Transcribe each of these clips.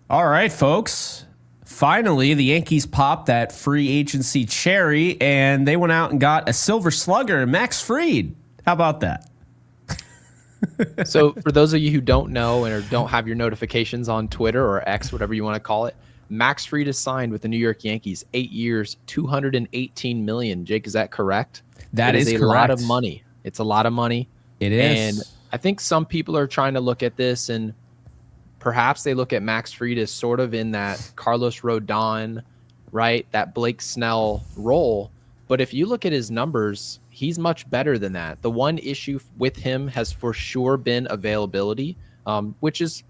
All right, folks. Finally, the Yankees popped that free agency cherry, and they went out and got a silver slugger, Max Fried. How about that? So for those of you who don't know or don't have your notifications on Twitter or X, whatever you want to call it, Max Fried is signed with the New York Yankees, 8 years, $218 million. Jake, is that correct? That is a correct. lot of money. It's a lot of money. It is. And I think some people are trying to look at this, and perhaps they look at Max Fried as sort of in that Carlos Rodon, right? That Blake Snell role. But if you look at his numbers, he's much better than that. The one issue with him has for sure been availability, which is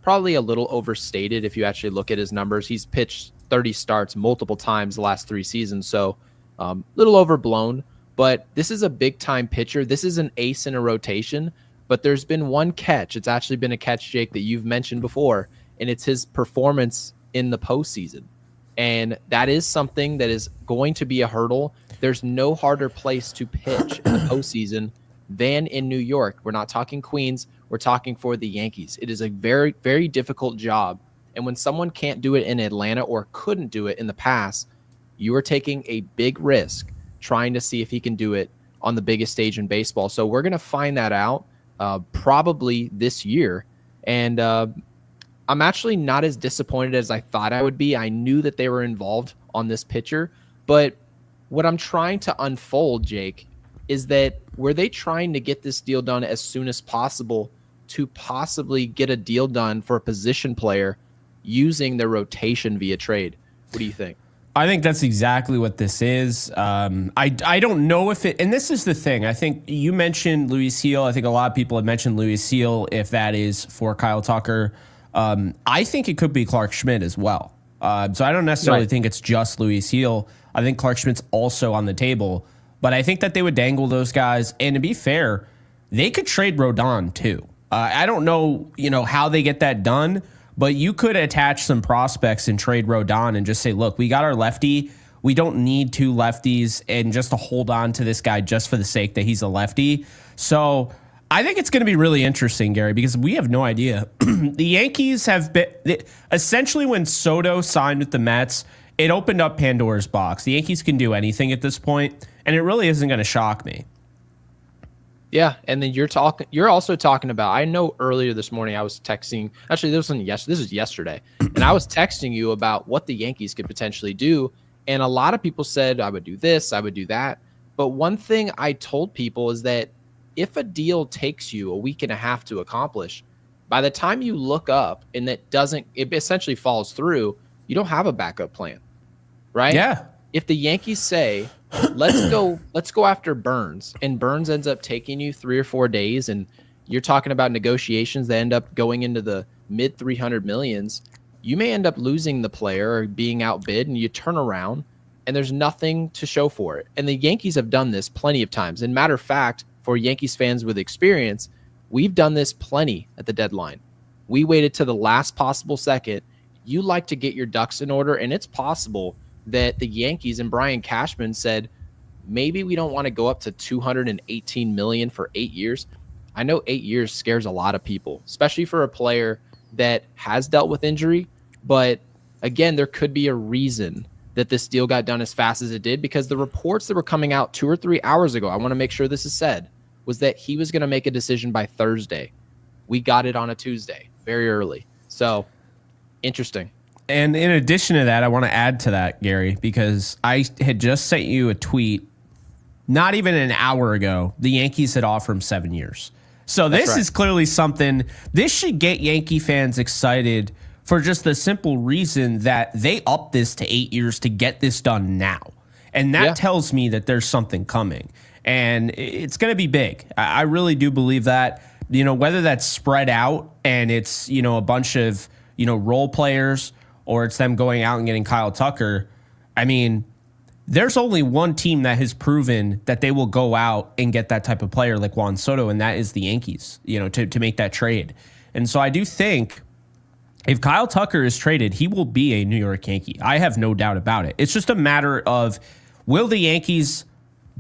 probably a little overstated if you actually look at his numbers. He's pitched 30 starts multiple times the last 3 seasons, so a little overblown. But this is a big-time pitcher. This is an ace in a rotation, but there's been one catch. It's actually been a catch, Jake, that you've mentioned before, and it's his performance in the postseason. And that is something that is going to be a hurdle. There's no harder place to pitch in the postseason than in New York. We're not talking Queens. We're talking for the Yankees. It is a very, very difficult job. And when someone can't do it in Atlanta or couldn't do it in the past, you are taking a big risk trying to see if he can do it on the biggest stage in baseball. So we're going to find that out probably this year. And I'm actually not as disappointed as I thought I would be. I knew that they were involved on this pitcher, but what I'm trying to unfold, Jake, is that were they trying to get this deal done as soon as possible to possibly get a deal done for a position player using their rotation via trade? What do you think? I think that's exactly what this is. I don't know if it, and this is the thing. I think you mentioned Luis Heel. I think a lot of people have mentioned Luis Heel, if that is for Kyle Tucker. I think it could be Clark Schmidt as well. So I don't necessarily think it's just Luis Heel. I think Clark Schmidt's also on the table. But I think that they would dangle those guys. And to be fair, they could trade Rodon too. I don't know, how they get that done, but you could attach some prospects and trade Rodon and just say, look, we got our lefty. We don't need 2 lefties and just to hold on to this guy just for the sake that he's a lefty. So I think it's going to be really interesting, Gary, because we have no idea. The Yankees have been essentially when Soto signed with the Mets, it opened up Pandora's box. The Yankees can do anything at this point, and it really isn't going to shock me. Yeah, and then you're also talking about, I know earlier this morning I was texting, actually this is yesterday, and I was texting you about what the Yankees could potentially do, and a lot of people said I would do this, I would do that. But one thing I told people is that if a deal takes you a week and a half to accomplish, by the time you look up and it essentially falls through, you don't have a backup plan, right? Yeah. If the Yankees say, let's go after Burns, and Burns ends up taking you 3 or 4 days, and you're talking about negotiations that end up going into the mid 300 millions, you may end up losing the player or being outbid, and you turn around and there's nothing to show for it. And the Yankees have done this plenty of times. And matter of fact, for Yankees fans with experience, we've done this plenty at the deadline. We waited to the last possible second. You like to get your ducks in order, and it's possible that the Yankees and Brian Cashman said, maybe we don't want to go up to $218 million for 8 years. I know 8 years scares a lot of people, especially for a player that has dealt with injury. But again, there could be a reason that this deal got done as fast as it did, because the reports that were coming out 2 or 3 hours ago, I want to make sure this is said, was that he was going to make a decision by Thursday. We got it on a Tuesday, very early. So interesting. And in addition to that, I want to add to that, Gary, because I had just sent you a tweet not even an hour ago. The Yankees had offered him 7 years. So this is clearly something. This should get Yankee fans excited for just the simple reason that they upped this to 8 years to get this done now. And that tells me that there's something coming. And it's going to be big. I really do believe that. Whether that's spread out and it's, a bunch of, role players, or it's them going out and getting Kyle Tucker. I mean, there's only one team that has proven that they will go out and get that type of player like Juan Soto, and that is the Yankees, to make that trade. And so I do think if Kyle Tucker is traded, he will be a New York Yankee. I have no doubt about it. It's just a matter of, will the Yankees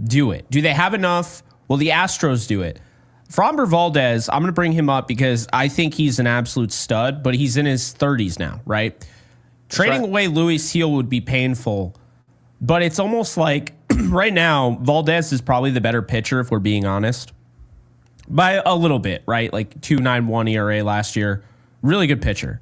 do it? Do they have enough? Will the Astros do it? Framber Valdez, I'm going to bring him up because I think he's an absolute stud, but he's in his 30s now, right? Trading away Luis Gil would be painful, but it's almost like right now, Valdez is probably the better pitcher, if we're being honest, by a little bit, right? Like 2.91 ERA last year. Really good pitcher.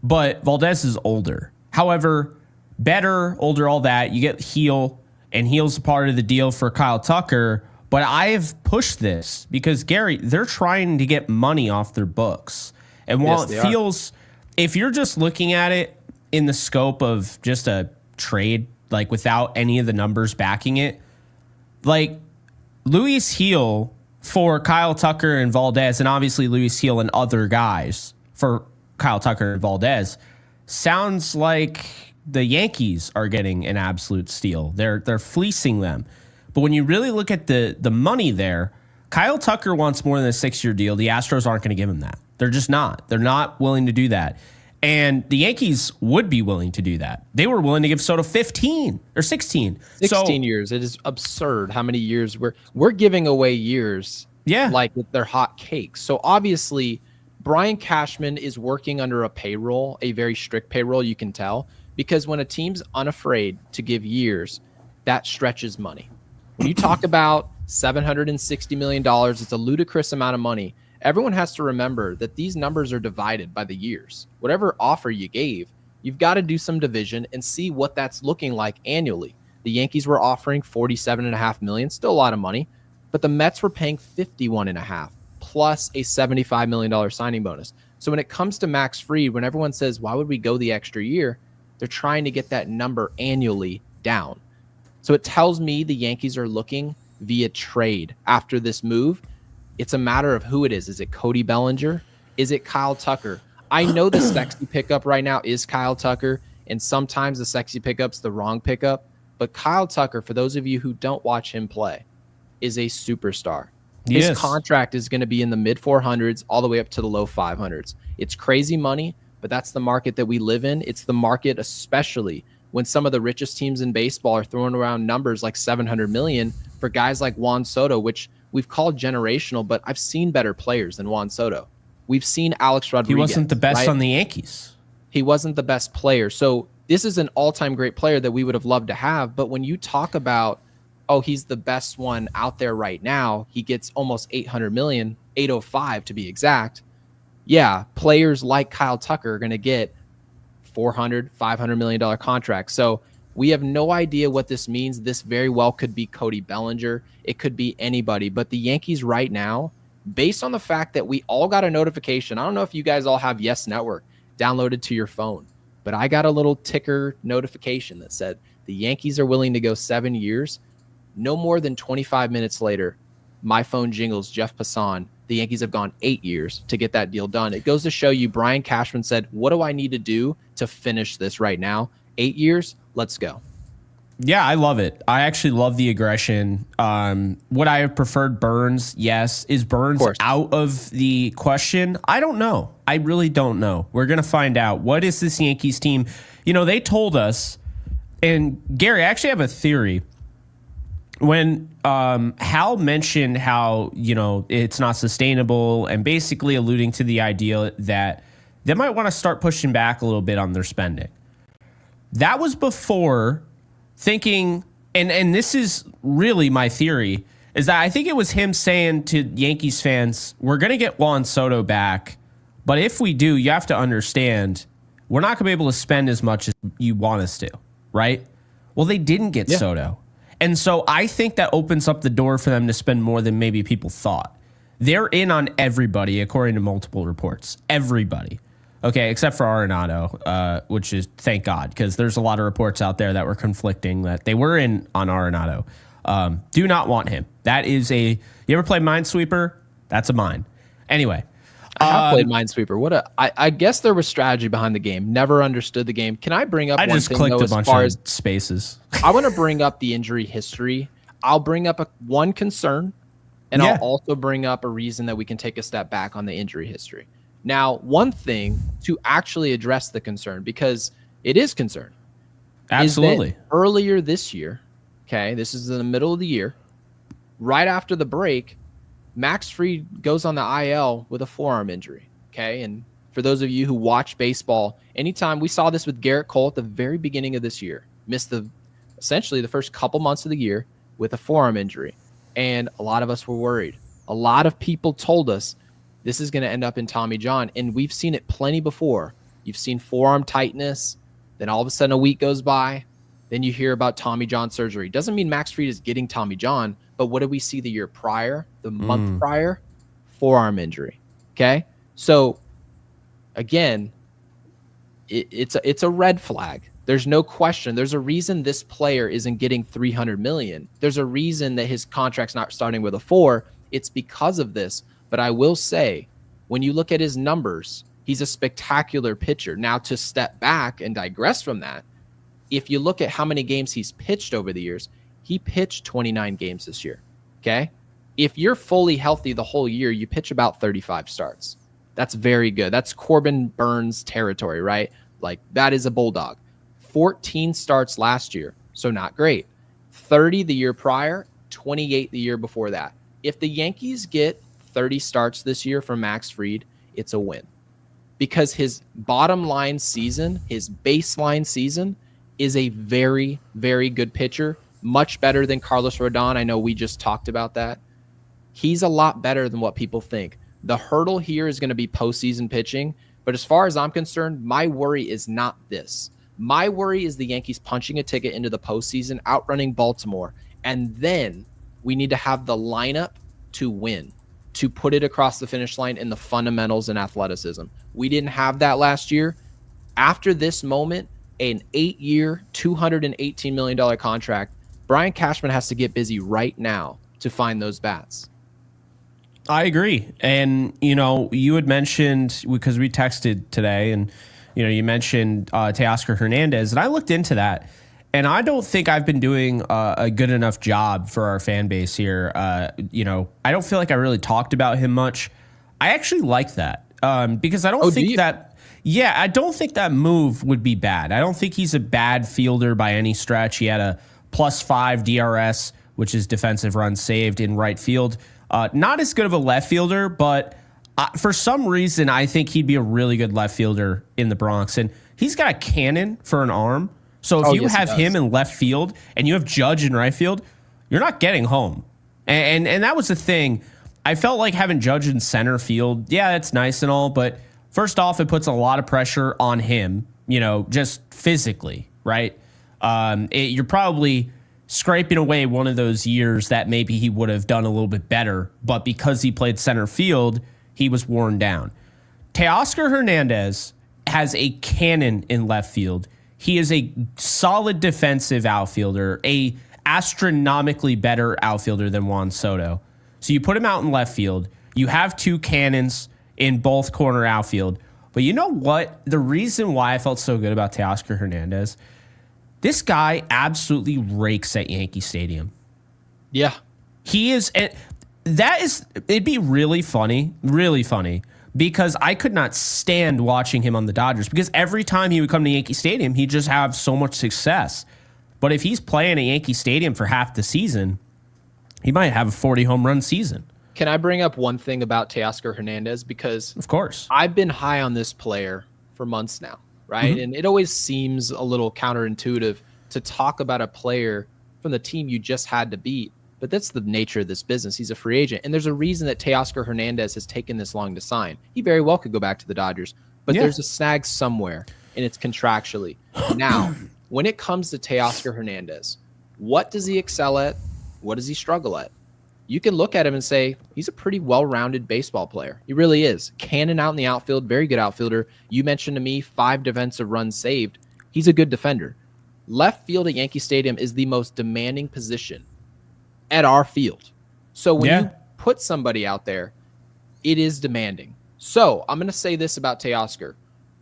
But Valdez is older. However, better, older, all that. You get Gil, and Gil's a part of the deal for Kyle Tucker. But I've pushed this because, Gary, they're trying to get money off their books. And while it feels, if you're just looking at it in the scope of just a trade, like without any of the numbers backing it, like Luis Gil for Kyle Tucker and Valdez, and obviously Luis Gil and other guys for Kyle Tucker and Valdez, sounds like the Yankees are getting an absolute steal. They're fleecing them. But when you really look at the money there, Kyle Tucker wants more than a 6-year deal. The Astros aren't going to give him that. They're just not. They're not willing to do that. And the Yankees would be willing to do that. They were willing to give Soto 15 or 16. 16 years. It is absurd how many years we're giving away years. Yeah. Like they're hot cakes. So obviously, Brian Cashman is working under a payroll, a very strict payroll, you can tell. Because when a team's unafraid to give years, that stretches money. When you talk about $760 million, it's a ludicrous amount of money. Everyone has to remember that these numbers are divided by the years. Whatever offer you gave, you've got to do some division and see what that's looking like annually. The Yankees were offering $47.5 million, still a lot of money, but the Mets were paying $51.5 plus a $75 million signing bonus. So when it comes to Max Fried, when everyone says, why would we go the extra year? They're trying to get that number annually down. So it tells me the Yankees are looking via trade after this move. It's a matter of who it is. Is it Cody Bellinger? Is it Kyle Tucker? I know the sexy pickup right now is Kyle Tucker, and sometimes the sexy pickup's the wrong pickup. But Kyle Tucker, for those of you who don't watch him play, is a superstar. His contract is going to be in the mid 400s all the way up to the low 500s. It's crazy money, but that's the market that we live in. It's the market, especially when some of the richest teams in baseball are throwing around numbers like 700 million for guys like Juan Soto, which we've called generational, but I've seen better players than Juan Soto. We've seen Alex Rodriguez. He wasn't the best on the Yankees. He wasn't the best player. So this is an all-time great player that we would have loved to have. But when you talk about, oh, he's the best one out there right now, he gets almost 800 million, 805 to be exact. Yeah, players like Kyle Tucker are going to get $400, $500 million contracts. So we have no idea what this means. This very well could be Cody Bellinger. It could be anybody. But the Yankees right now, based on the fact that we all got a notification, I don't know if you guys all have Yes Network downloaded to your phone, but I got a little ticker notification that said the Yankees are willing to go 7 years. No more than 25 minutes later, my phone jingles Jeff Passan. The Yankees have gone 8 years to get that deal done. It goes to show you, Brian Cashman said, what do I need to do to finish this right now? 8 years, let's go. Yeah, I love it. I actually love the aggression. Would I have preferred Burns? Yes. Is Burns out of the question? I don't know. I really don't know. We're going to find out. What is this Yankees team? You know, they told us, and Gary, I actually have a theory. When Hal mentioned how, you know, it's not sustainable and basically alluding to the idea that they might want to start pushing back a little bit on their spending. That was before thinking, and this is really my theory, is that I think it was him saying to Yankees fans, we're going to get Juan Soto back, but if we do, you have to understand, we're not going to be able to spend as much as you want us to, right? Well, they didn't get Soto. And so I think that opens up the door for them to spend more than maybe people thought. They're in on everybody, according to multiple reports. Everybody. Okay, except for Arenado, which is, thank God, because there's a lot of reports out there that were conflicting that they were in on Arenado. Do not want him. That is you ever play Minesweeper? That's a mine. Anyway. I have played Minesweeper. I guess there was strategy behind the game. Never understood the game. Can I bring up one thing? I just clicked a bunch of spaces. I want to bring up the injury history. I'll bring up one concern, and I'll also bring up a reason that we can take a step back on the injury history. Now, one thing to actually address the concern, because it is concerning. Absolutely. Is that earlier this year, okay, this is in the middle of the year, right after the break, Max Fried goes on the IL with a forearm injury. Okay. And for those of you who watch baseball, anytime we saw this with Garrett Cole at the very beginning of this year, missed essentially the first couple months of the year with a forearm injury. And a lot of us were worried. A lot of people told us this is going to end up in Tommy John. And we've seen it plenty before. You've seen forearm tightness. Then all of a sudden a week goes by. Then you hear about Tommy John surgery. Doesn't mean Max Fried is getting Tommy John, but what did we see the year prior, the month prior? Forearm injury. Okay. So again, it's a red flag. There's no question. There's a reason this player isn't getting $300 million. There's a reason that his contract's not starting with a 4. It's because of this. But I will say, when you look at his numbers, he's a spectacular pitcher. Now, to step back and digress from that, if you look at how many games he's pitched over the years, he pitched 29 games this year. Okay. If you're fully healthy the whole year, you pitch about 35 starts. That's very good. That's Corbin Burns territory, right? Like, that is a bulldog. 14 starts last year, so not great. 30 the year prior, 28 the year before that. If the Yankees get 30 starts this year from Max Fried, it's a win. Because his bottom line season, his baseline season, is a very, very good pitcher. Much better than Carlos Rodon. I know we just talked about that. He's a lot better than what people think. The hurdle here is going to be postseason pitching. But as far as I'm concerned, my worry is not this. My worry is the Yankees punching a ticket into the postseason, outrunning Baltimore. And then we need to have the lineup to win, to put it across the finish line in the fundamentals and athleticism. We didn't have that last year. After this moment, an 8-year, $218 million contract, Brian Cashman has to get busy right now to find those bats. I agree. And, you had mentioned, because we texted today, and, you mentioned Teoscar Hernandez, and I looked into that, and I don't think I've been doing a good enough job for our fan base here. I don't feel like I really talked about him much. I actually like that because I don't think that, I don't think that move would be bad. I don't think he's a bad fielder by any stretch. He had a +5 DRS, which is defensive runs saved in right field. Not as good of a left fielder, but for some reason, I think he'd be a really good left fielder in the Bronx. And he's got a cannon for an arm. So if you have him in left field and you have Judge in right field, you're not getting home. And that was the thing. I felt like having Judge in center field, that's nice and all. But first off, it puts a lot of pressure on him, just physically, right? You're probably scraping away one of those years that maybe he would have done a little bit better, but because he played center field, he was worn down. Teoscar Hernandez has a cannon in left field. He is a solid defensive outfielder, a astronomically better outfielder than Juan Soto. So you put him out in left field. You have 2 cannons in both corner outfield. But you know what? The reason why I felt so good about Teoscar Hernandez, this guy absolutely rakes at Yankee Stadium. Yeah. He is, and it'd be really funny, because I could not stand watching him on the Dodgers, because every time he would come to Yankee Stadium, he'd just have so much success. But if he's playing at Yankee Stadium for half the season, he might have a 40 home run season. Can I bring up one thing about Teoscar Hernandez? Because of course, I've been high on this player for months now, right? Mm-hmm. And it always seems a little counterintuitive to talk about a player from the team you just had to beat. But that's the nature of this business. He's a free agent. And there's a reason that Teoscar Hernandez has taken this long to sign. He very well could go back to the Dodgers. But there's a snag somewhere, and it's contractually. Now, when it comes to Teoscar Hernandez, what does he excel at? What does he struggle at? You can look at him and say, he's a pretty well-rounded baseball player. He really is. Cannon out in the outfield, very good outfielder. You mentioned to me 5 defensive runs saved. He's a good defender. Left field at Yankee Stadium is the most demanding position at our field. So when you put somebody out there, it is demanding. So I'm going to say this about Teoscar.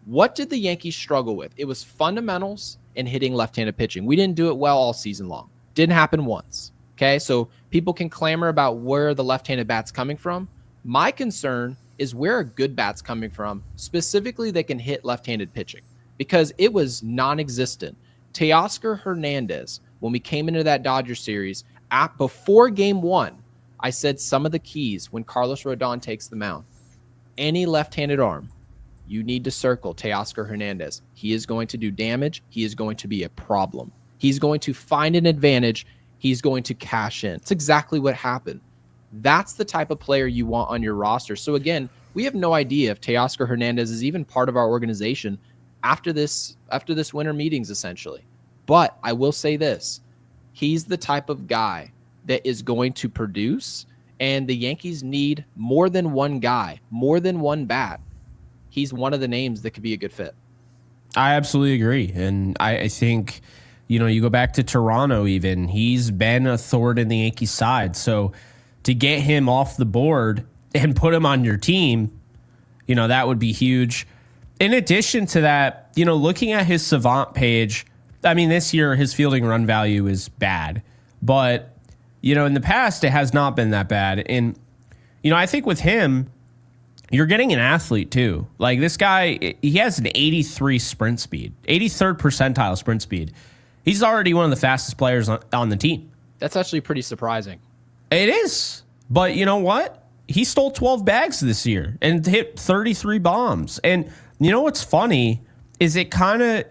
What did the Yankees struggle with? It was fundamentals and hitting left-handed pitching. We didn't do it well all season long. Didn't happen once. Okay, so people can clamor about where the left-handed bat's coming from. My concern is where are good bats coming from, specifically that can hit left-handed pitching, because it was non-existent. Teoscar Hernandez, when we came into that Dodgers series, before game 1, I said some of the keys when Carlos Rodon takes the mound. Any left-handed arm, you need to circle Teoscar Hernandez. He is going to do damage. He is going to be a problem. He's going to find an advantage. He's going to cash in. It's exactly what happened. That's the type of player you want on your roster. So again, we have no idea if Teoscar Hernandez is even part of our organization after this winter meetings, essentially. But I will say this. He's the type of guy that is going to produce, and the Yankees need more than one guy, more than one bat. He's one of the names that could be a good fit. I absolutely agree. And I think, you go back to Toronto even, he's been a thorn in the Yankees side. So to get him off the board and put him on your team, that would be huge. In addition to that, looking at his Savant page, I mean, this year his fielding run value is bad. But, in the past, it has not been that bad. And, I think with him, you're getting an athlete too. Like this guy, he has an 83 sprint speed, 83rd percentile sprint speed. He's already one of the fastest players on the team. That's actually pretty surprising. It is. But you know what? He stole 12 bags this year and hit 33 bombs. And what's funny is it kind of,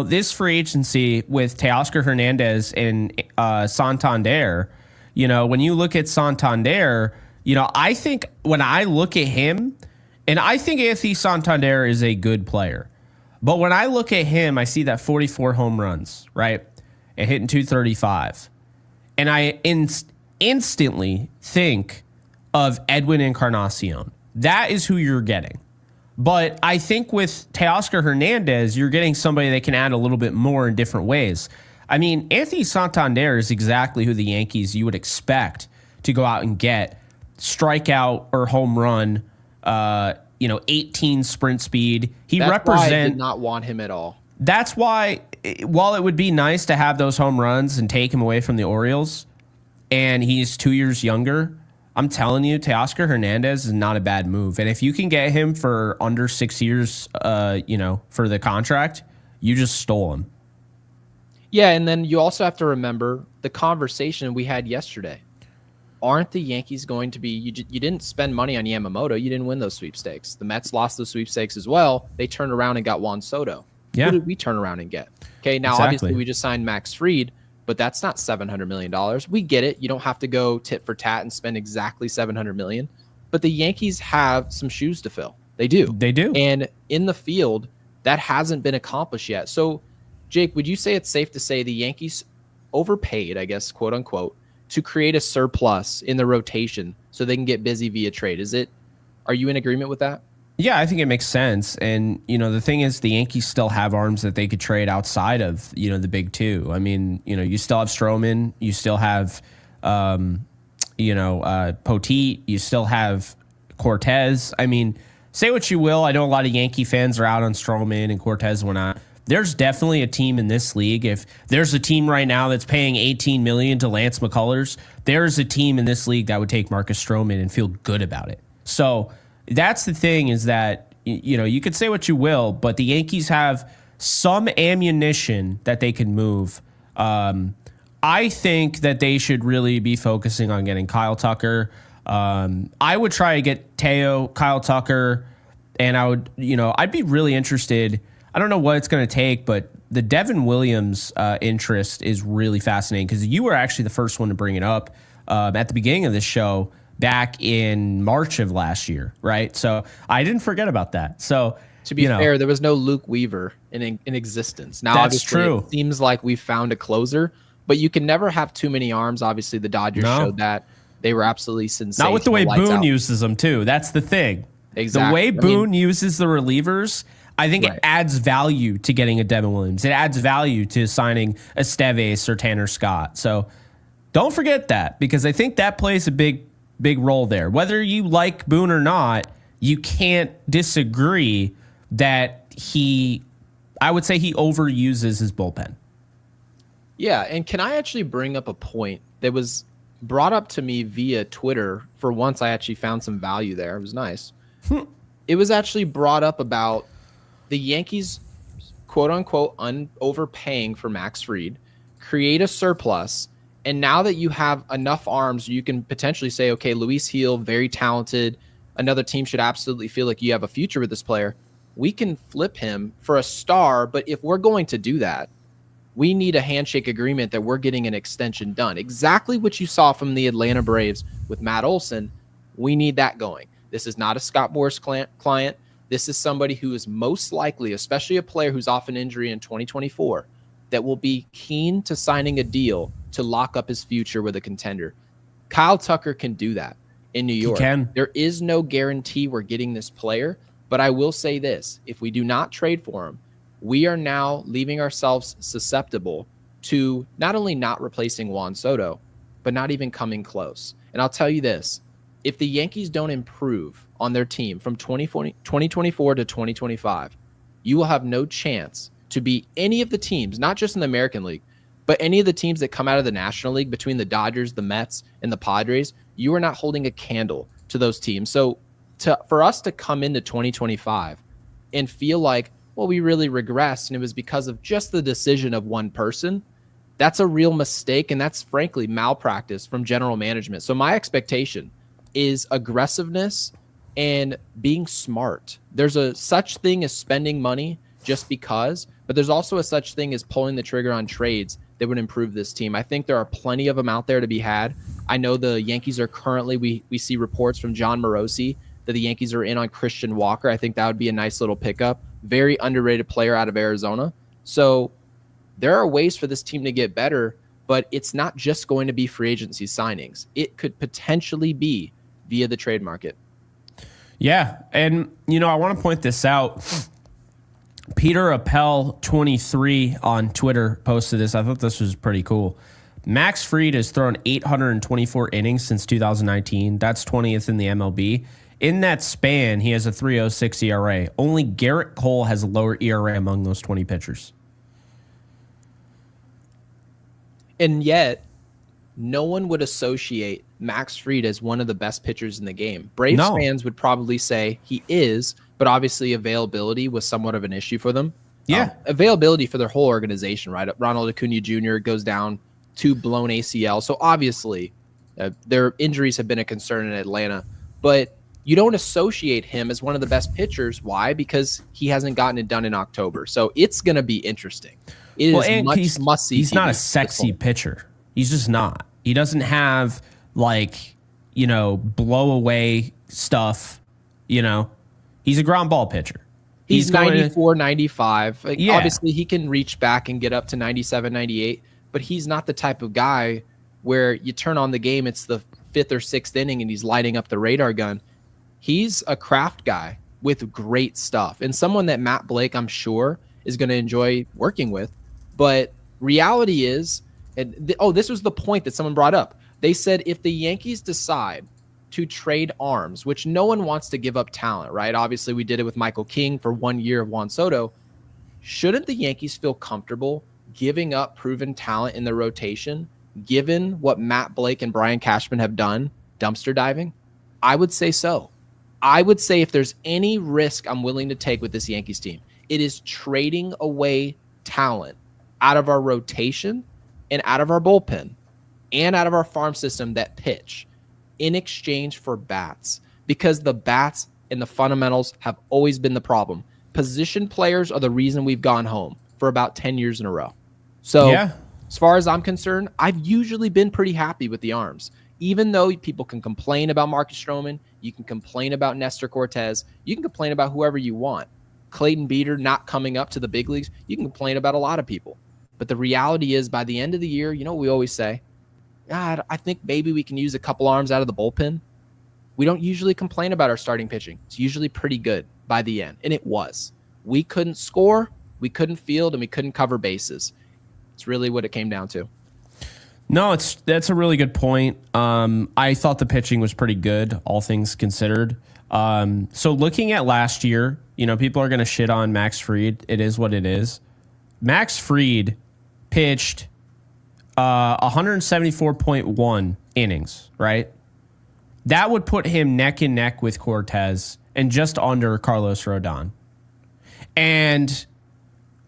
this free agency with Teoscar Hernandez and Santander, when you look at Santander, I think when I look at him, and I think Anthony Santander is a good player, but when I look at him, I see that 44 home runs, right? And hitting 235. And I instantly think of Edwin Encarnacion. That is who you're getting. But I think with Teoscar Hernandez, you're getting somebody that can add a little bit more in different ways. I mean, Anthony Santander is exactly who the Yankees you would expect to go out and get. Strikeout or home run, 18 sprint speed. That's why I did not want him at all. That's why, while it would be nice to have those home runs and take him away from the Orioles, and he's 2 years younger, I'm telling you, Teoscar Hernandez is not a bad move. And if you can get him for under 6 years, for the contract, you just stole him. Yeah, and then you also have to remember the conversation we had yesterday. Aren't the Yankees going to be, you didn't spend money on Yamamoto. You didn't win those sweepstakes. The Mets lost those sweepstakes as well. They turned around and got Juan Soto. Yeah. Who did we turn around and get? Okay, now Obviously we just signed Max Fried, but that's not $700 million. We get it. You don't have to go tit for tat and spend exactly $700 million. But the Yankees have some shoes to fill. They do. They do. And in the field, that hasn't been accomplished yet. So, Jake, would you say it's safe to say the Yankees overpaid, I guess, quote unquote, to create a surplus in the rotation so they can get busy via trade? Are you in agreement with that? Yeah, I think it makes sense. And, the thing is the Yankees still have arms that they could trade outside of, the big two. I mean, you still have Stroman, you still have, Poteet, you still have Cortez. I mean, say what you will. I know a lot of Yankee fans are out on Stroman and Cortez and whatnot. There's definitely a team in this league. If there's a team right now that's paying $18 million to Lance McCullers, there's a team in this league that would take Marcus Stroman and feel good about it. So that's the thing is that, you could say what you will, but the Yankees have some ammunition that they can move. I think that they should really be focusing on getting Kyle Tucker. I would try to get Kyle Tucker, and I would, I'd be really interested. I don't know what it's going to take, but the Devin Williams interest is really fascinating because you were actually the first one to bring it up at the beginning of this show back in March of last year, right? So I didn't forget about that. So to be fair, there was no Luke Weaver in existence. Now, that's true. It seems like we found a closer, but you can never have too many arms. Obviously, the Dodgers showed that. They were absolutely sensational. Not with the way Boone uses them, too. That's the thing. Exactly. The way Boone uses the relievers, I think it adds value to getting a Devin Williams. It adds value to signing Esteves or Tanner Scott. So don't forget that because I think that plays a big role there. Whether you like Boone or not, you can't disagree that I would say he overuses his bullpen. Yeah, and can I actually bring up a point that was brought up to me via Twitter? For once, I actually found some value there. It was nice. It was actually brought up about the Yankees, quote unquote, overpaying for Max Fried, create a surplus, And now that you have enough arms, you can potentially say, okay, Luis Gil, very talented. Another team should absolutely feel like you have a future with this player. We can flip him for a star, but if we're going to do that, we need a handshake agreement that we're getting an extension done. Exactly what you saw from the Atlanta Braves with Matt Olson. We need that going. This is not a Scott Boras client. This is somebody who is most likely, especially a player who's off an injury in 2024, that will be keen to signing a deal to lock up his future with a contender. Kyle Tucker can do that in New York. He can. There is no guarantee we're getting this player, but I will say this. If we do not trade for him, we are now leaving ourselves susceptible to not only not replacing Juan Soto, but not even coming close. And I'll tell you this. If the Yankees don't improve on their team from 2024 to 2025, you will have no chance to beat any of the teams, not just in the American League, but any of the teams that come out of the National League between the Dodgers, the Mets, and the Padres. You are not holding a candle to those teams. So for us to come into 2025 and feel like, well, we really regressed and it was because of just the decision of one person, that's a real mistake. And that's frankly malpractice from general management. So my expectation is aggressiveness and being smart. There's a such thing as spending money just because, but there's also a such thing as pulling the trigger on trades that would improve this team. I think there are plenty of them out there to be had. I know the Yankees are currently, we see reports from John Morosi that the Yankees are in on Christian Walker. I think that would be a nice little pickup. Very underrated player out of Arizona. So there are ways for this team to get better, but it's not just going to be free agency signings. It could potentially be via the trade market. Yeah. And, I want to point this out. Peter Appel 23 on Twitter posted this. I thought this was pretty cool. Max Fried has thrown 824 innings since 2019. That's 20th in the MLB. In that span, he has a 3.06 ERA. Only Garrett Cole has a lower ERA among those 20 pitchers. And yet, no one would associate Max Fried as one of the best pitchers in the game. Braves fans would probably say he is, but obviously availability was somewhat of an issue for them. Yeah. Availability for their whole organization, right? Ronald Acuna Jr. goes down 2 blown ACL. So obviously their injuries have been a concern in Atlanta, but you don't associate him as one of the best pitchers. Why? Because he hasn't gotten it done in October. So it's going to be interesting. It is must-see. He's not a sexy pitcher. He's just not. He doesn't have blow away stuff. He's a ground ball pitcher. He's 94, 95. Obviously, he can reach back and get up to 97, 98, but he's not the type of guy where you turn on the game, it's the 5th or 6th inning, and he's lighting up the radar gun. He's a craft guy with great stuff and someone that Matt Blake, I'm sure, is going to enjoy working with. But reality is, this was the point that someone brought up. They said if the Yankees decide to trade arms, which no one wants to give up talent, right? Obviously, we did it with Michael King for 1 year of Juan Soto. Shouldn't the Yankees feel comfortable giving up proven talent in the rotation, given what Matt Blake and Brian Cashman have done, dumpster diving? I would say so. I would say if there's any risk I'm willing to take with this Yankees team, it is trading away talent out of our rotation and out of our bullpen and out of our farm system that pitch in exchange for bats, because the bats and the fundamentals have always been the problem. Position players are the reason we've gone home for about 10 years in a row. So as far as I'm concerned, I've usually been pretty happy with the arms. Even though people can complain about Marcus Stroman, you can complain about Nestor Cortez, you can complain about whoever you want. Clayton Beater not coming up to the big leagues, you can complain about a lot of people. But the reality is, by the end of the year, what we always say, God, I think maybe we can use a couple arms out of the bullpen. We don't usually complain about our starting pitching. It's usually pretty good by the end. And it was. We couldn't score, we couldn't field, and we couldn't cover bases. It's really what it came down to. No, that's a really good point. I thought the pitching was pretty good, all things considered. So looking at last year, people are going to shit on Max Fried. It is what it is. Max Fried pitched 174.1 innings, right? That would put him neck and neck with Cortez and just under Carlos Rodon. And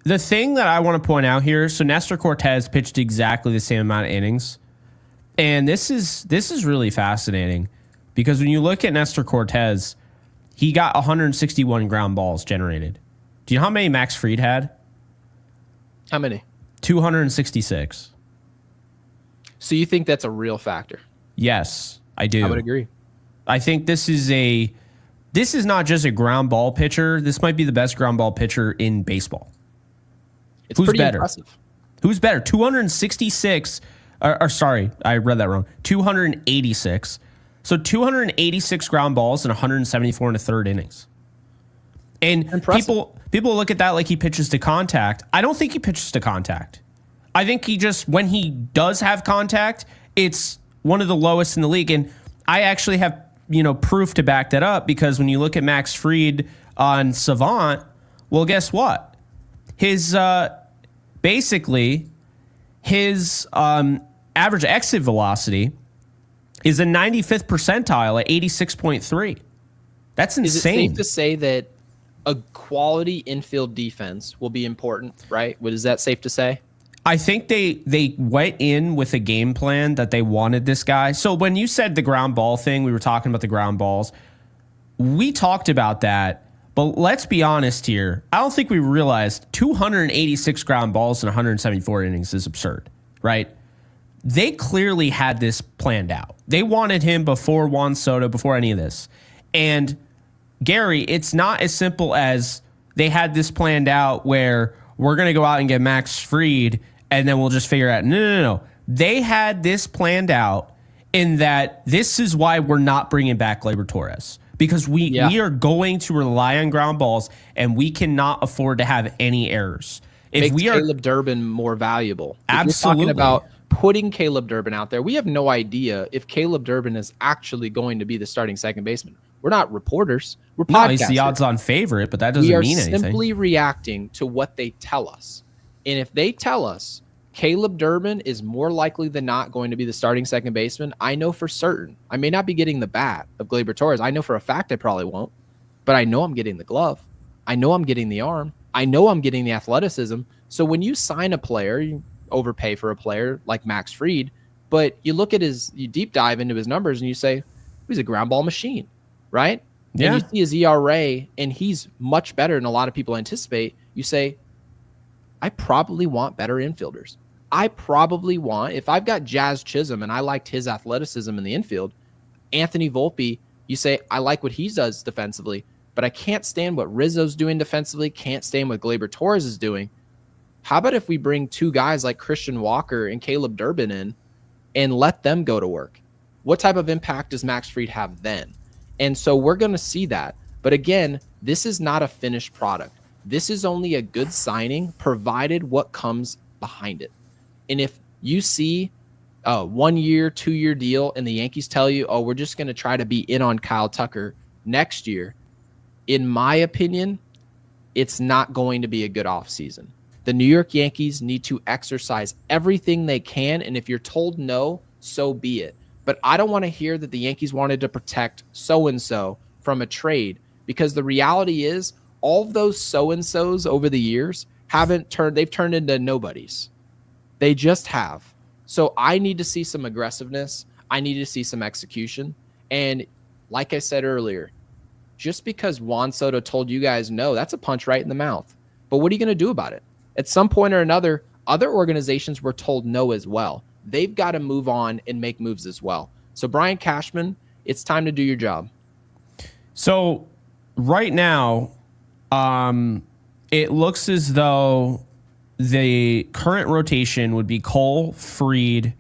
the thing that I want to point out here, so Nestor Cortez pitched exactly the same amount of innings, And this is really fascinating because when you look at Nestor Cortez, he got 161 ground balls generated. Do you know how many Max Fried had? How many? 266. So you think that's a real factor? Yes, I do. I would agree. I think this is not just a ground ball pitcher. This might be the best ground ball pitcher in baseball. It's Who's pretty better? impressive. Who's better? 266. Or sorry, I read that wrong. 286. So 286 ground balls and 174 in the third innings. And people look at that like he pitches to contact. I don't think he pitches to contact. I think he just, when he does have contact, it's one of the lowest in the league. And I actually have, proof to back that up because when you look at Max Fried on Savant, well, guess what? His his average exit velocity is a 95th percentile at 86.3. That's insane. Is it safe to say that a quality infield defense will be important, right? Is that safe to say? I think they went in with a game plan that they wanted this guy. So when you said the ground ball thing, we were talking about the ground balls. We talked about that, but let's be honest here. I don't think we realized 286 ground balls in 174 innings is absurd, right? They clearly had this planned out. They wanted him before Juan Soto, before any of this. And Gary, it's not as simple as they had this planned out where we're going to go out and get Max Fried and then we'll just figure out. No. They had this planned out in that this is why we're not bringing back Gleyber Torres because we are going to rely on ground balls and we cannot afford to have any errors. If we are Caleb Durbin more valuable. Absolutely. If you're talking about putting Caleb Durbin out there, we have no idea if Caleb Durbin is actually going to be the starting second baseman. We're not reporters. We're podcasters. No, he's the odds-on favorite, but that doesn't mean anything. We are simply reacting to what they tell us. And if they tell us Caleb Durbin is more likely than not going to be the starting second baseman, I know for certain. I may not be getting the bat of Gleyber Torres. I know for a fact I probably won't. But I know I'm getting the glove. I know I'm getting the arm. I know I'm getting the athleticism. So when you sign a player, you overpay for a player like Max Fried, but you look at you deep dive into his numbers and you say, he's a ground ball machine. Right? Yeah. And you see his ERA, and he's much better than a lot of people anticipate. You say, I probably want better infielders. I probably want, if I've got Jazz Chisholm and I liked his athleticism in the infield, Anthony Volpe, you say, I like what he does defensively, but I can't stand what Rizzo's doing defensively, can't stand what Gleyber Torres is doing. How about if we bring two guys like Christian Walker and Caleb Durbin in and let them go to work? What type of impact does Max Fried have then? And so we're going to see that. But again, this is not a finished product. This is only a good signing provided what comes behind it. And if you see a 1 year, 2 year deal and the Yankees tell you, oh, we're just going to try to be in on Kyle Tucker next year, in my opinion, it's not going to be a good offseason. The New York Yankees need to exercise everything they can. And if you're told no, so be it. But I don't want to hear that the Yankees wanted to protect so-and-so from a trade because the reality is all of those so-and-sos over the years they've turned into nobodies. They just have. So I need to see some aggressiveness. I need to see some execution. And like I said earlier, just because Juan Soto told you guys no, that's a punch right in the mouth. But what are you going to do about it? At some point or another, other organizations were told no as well. They've got to move on and make moves as well. So Brian Cashman, it's time to do your job. So right now, it looks as though the current rotation would be Cole, Fried,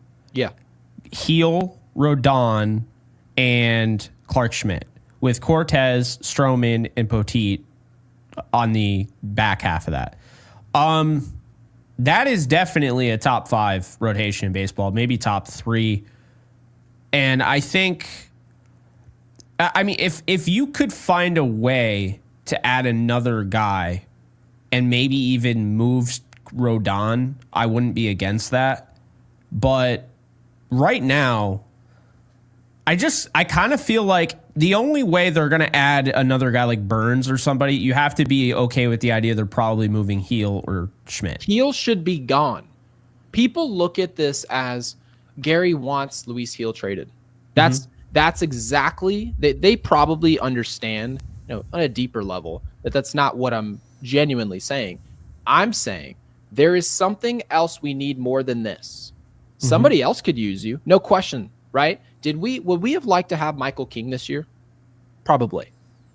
Heel, Rodon, and Clark Schmidt, with Cortez, Stroman, and Poteet on the back half of that. That is definitely a top 5 rotation in baseball, maybe top 3. And I think, I mean, if you could find a way to add another guy and maybe even move Rodon, I wouldn't be against that. But right now, I kind of feel like the only way they're going to add another guy like Burns or somebody, you have to be okay with the idea they're probably moving Heel or Schmidt. Heel should be gone. People look at this as Gary wants Luis Gil traded. That's exactly, they probably understand, on a deeper level, that's not what I'm genuinely saying. I'm saying there is something else we need more than this. Somebody else could use you, no question, right? Would we have liked to have Michael King this year? Probably.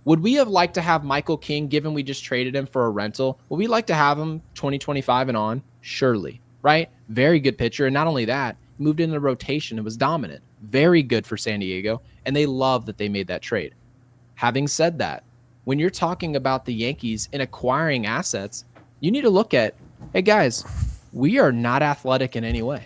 Would we have liked to have Michael King, given we just traded him for a rental? Would we like to have him 2025 and on? Surely, right? Very good pitcher. And not only that, he moved into the rotation and was dominant. Very good for San Diego. And they love that they made that trade. Having said that, when you're talking about the Yankees and acquiring assets, you need to look at, hey guys, we are not athletic in any way.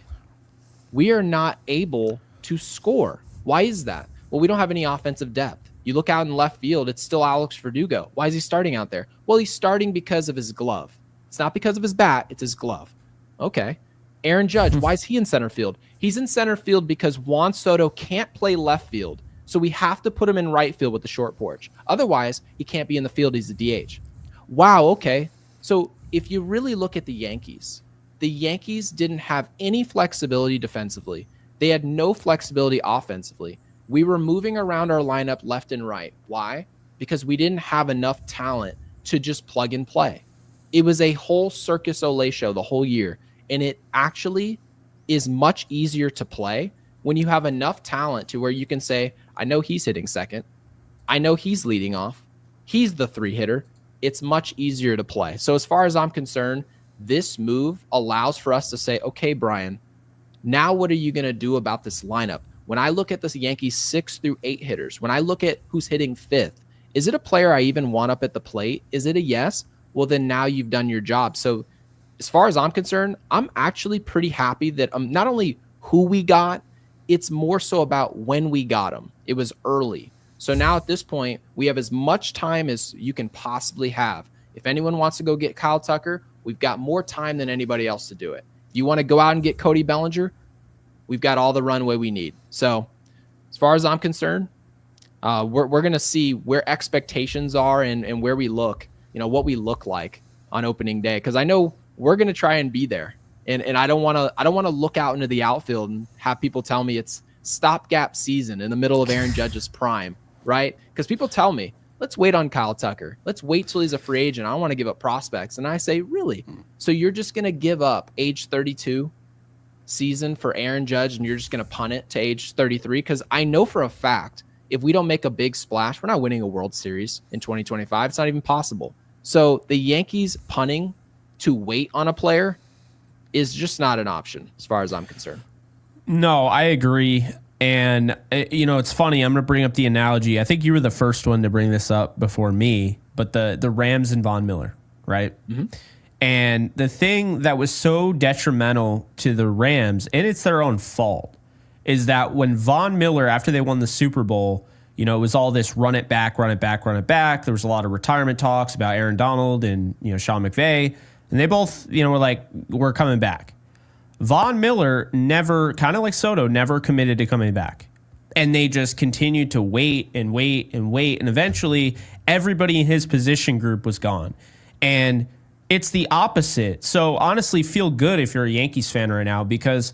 We are not able to score. Why is that? Well, we don't have any offensive depth. You look out in left field, it's still Alex Verdugo. Why is he starting out there? Well, he's starting because of his glove. It's not because of his bat, it's his glove. Okay. Aaron Judge, why is he in center field? He's in center field because Juan Soto can't play left field. So we have to put him in right field with the short porch. Otherwise, he can't be in the field. He's a DH. Wow, okay. So if you really look at the Yankees didn't have any flexibility defensively. They had no flexibility offensively. We were moving around our lineup left and right. Why? Because we didn't have enough talent to just plug and play. It was a whole Circus Olay show the whole year. And it actually is much easier to play when you have enough talent to where you can say, I know he's hitting second. I know he's leading off. He's the 3-hitter. It's much easier to play. So as far as I'm concerned, this move allows for us to say, okay, Brian, now what are you going to do about this lineup? When I look at this Yankees 6 through 8 hitters, when I look at who's hitting 5th, is it a player I even want up at the plate? Is it a yes? Well, then now you've done your job. So as far as I'm concerned, I'm actually pretty happy that not only who we got, it's more so about when we got them. It was early. So now at this point, we have as much time as you can possibly have. If anyone wants to go get Kyle Tucker, we've got more time than anybody else to do it. If you want to go out and get Cody Bellinger, we've got all the runway we need. So as far as I'm concerned, we're going to see where expectations are and where we look, what we look like on opening day. Because I know we're going to try and be there. And I don't want to look out into the outfield and have people tell me it's stopgap season in the middle of Aaron Judge's prime, right? Because people tell me, let's wait on Kyle Tucker. Let's wait till he's a free agent. I don't want to give up prospects. And I say, really? So you're just going to give up age 32 season for Aaron Judge and you're just going to punt it to age 33? Because I know for a fact, if we don't make a big splash, we're not winning a World Series in 2025. It's not even possible. So the Yankees punting to wait on a player is just not an option as far as I'm concerned. No, I agree. And, it's funny. I'm going to bring up the analogy. I think you were the first one to bring this up before me, but the Rams and Von Miller, right? Mm-hmm. And the thing that was so detrimental to the Rams, and it's their own fault, is that when Von Miller, after they won the Super Bowl, it was all this run it back, run it back, run it back. There was a lot of retirement talks about Aaron Donald and, Sean McVay. And they both, were like, we're coming back. Von Miller never, kind of like Soto, never committed to coming back. And they just continued to wait and wait and wait. And eventually, everybody in his position group was gone. And it's the opposite. So honestly, feel good if you're a Yankees fan right now because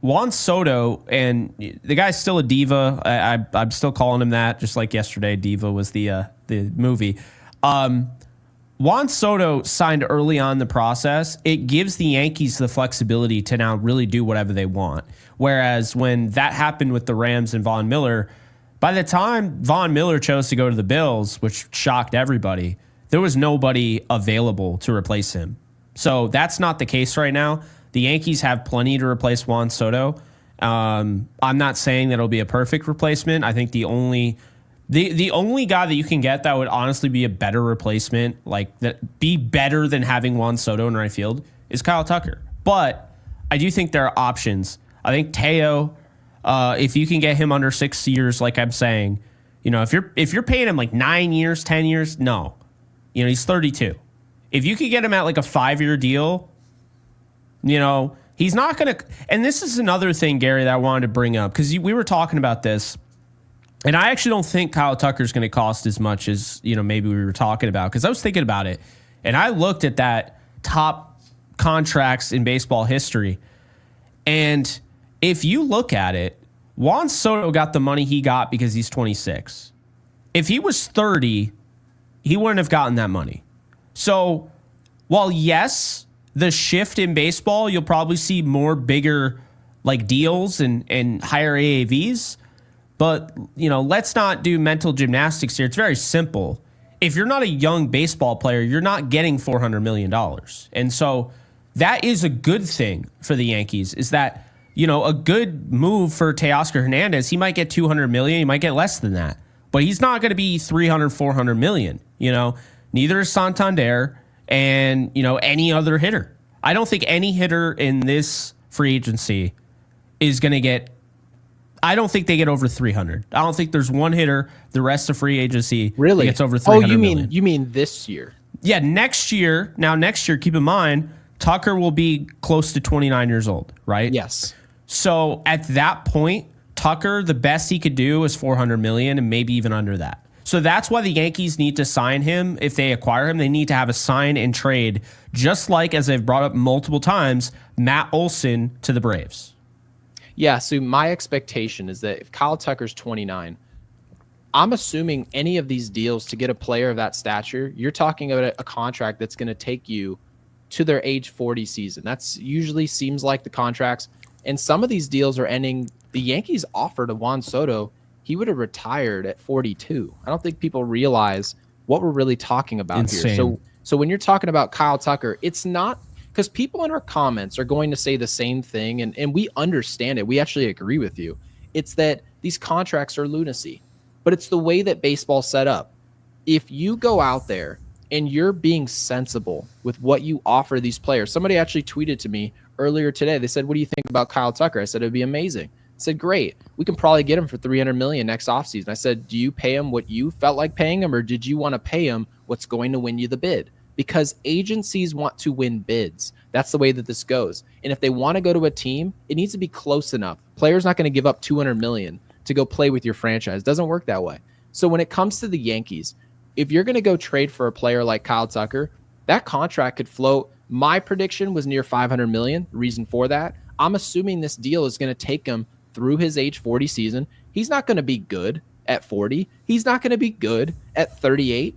Juan Soto, and the guy's still a diva. I'm still calling him that, just like yesterday. Diva was the movie. Juan Soto signed early on in the process. It gives the Yankees the flexibility to now really do whatever they want. Whereas when that happened with the Rams and Von Miller, by the time Von Miller chose to go to the Bills, which shocked everybody, there was nobody available to replace him. So that's not the case right now. The Yankees have plenty to replace Juan Soto. I'm not saying that it'll be a perfect replacement. I think the only guy that you can get that would honestly be a better replacement, like that be better than having Juan Soto in right field, is Kyle Tucker. But I do think there are options. I think Teo, if you can get him under 6 years, like I'm saying, if you're paying him like 9 years, 10 years, no. He's 32. If you could get him at like a 5-year deal, he's not going to. And this is another thing, Gary, that I wanted to bring up because we were talking about this. And I actually don't think Kyle Tucker's going to cost as much as, maybe we were talking about. Because I was thinking about it. And I looked at that top contracts in baseball history. And if you look at it, Juan Soto got the money he got because he's 26. If he was 30, he wouldn't have gotten that money. So while yes, the shift in baseball, you'll probably see more bigger like deals and higher AAVs. But, let's not do mental gymnastics here. It's very simple. If you're not a young baseball player, you're not getting $400 million. And so that is a good thing for the Yankees, is that, a good move for Teoscar Hernandez. He might get $200 million. He might get less than that. But he's not going to be $300, $400 million. Neither is Santander and, any other hitter. I don't think any hitter in this free agency is going to get, I don't think they get over 300. I don't think there's one hitter the rest of free agency really gets over 300 million. You mean this year? Yeah, next year. Now, next year, keep in mind, Tucker will be close to 29 years old, right? Yes. So at that point, Tucker, the best he could do is 400 million and maybe even under that. So that's why the Yankees need to sign him. If they acquire him, they need to have a sign and trade, just like, as they've brought up multiple times, Matt Olson to the Braves. Yeah, so my expectation is that if Kyle Tucker's 29, I'm assuming any of these deals to get a player of that stature, you're talking about a contract that's going to take you to their age 40 season. That's usually seems like the contracts. And some of these deals are ending. The Yankees offered a Juan Soto. He would have retired at 42. I don't think people realize what we're really talking about here. So when you're talking about Kyle Tucker, it's not, because people in our comments are going to say the same thing, and we understand it. We actually agree with you. It's that these contracts are lunacy, but it's the way that baseball's set up. If you go out there and you're being sensible with what you offer these players, somebody actually tweeted to me earlier today. They said, "What do you think about Kyle Tucker?" I said, "It'd be amazing." I said, "Great. We can probably get him for $300 million next offseason." I said, "Do you pay him what you felt like paying him, or did you want to pay him what's going to win you the bid?" Because agencies want to win bids. That's the way that this goes. And if they want to go to a team, it needs to be close enough. Players not going to give up $200 million to go play with your franchise. It doesn't work that way. So when it comes to the Yankees, if you're going to go trade for a player like Kyle Tucker, that contract could float. My prediction was near $500 million. The reason for that, I'm assuming this deal is going to take him through his age 40 season. He's not going to be good at 40. He's not going to be good at 38.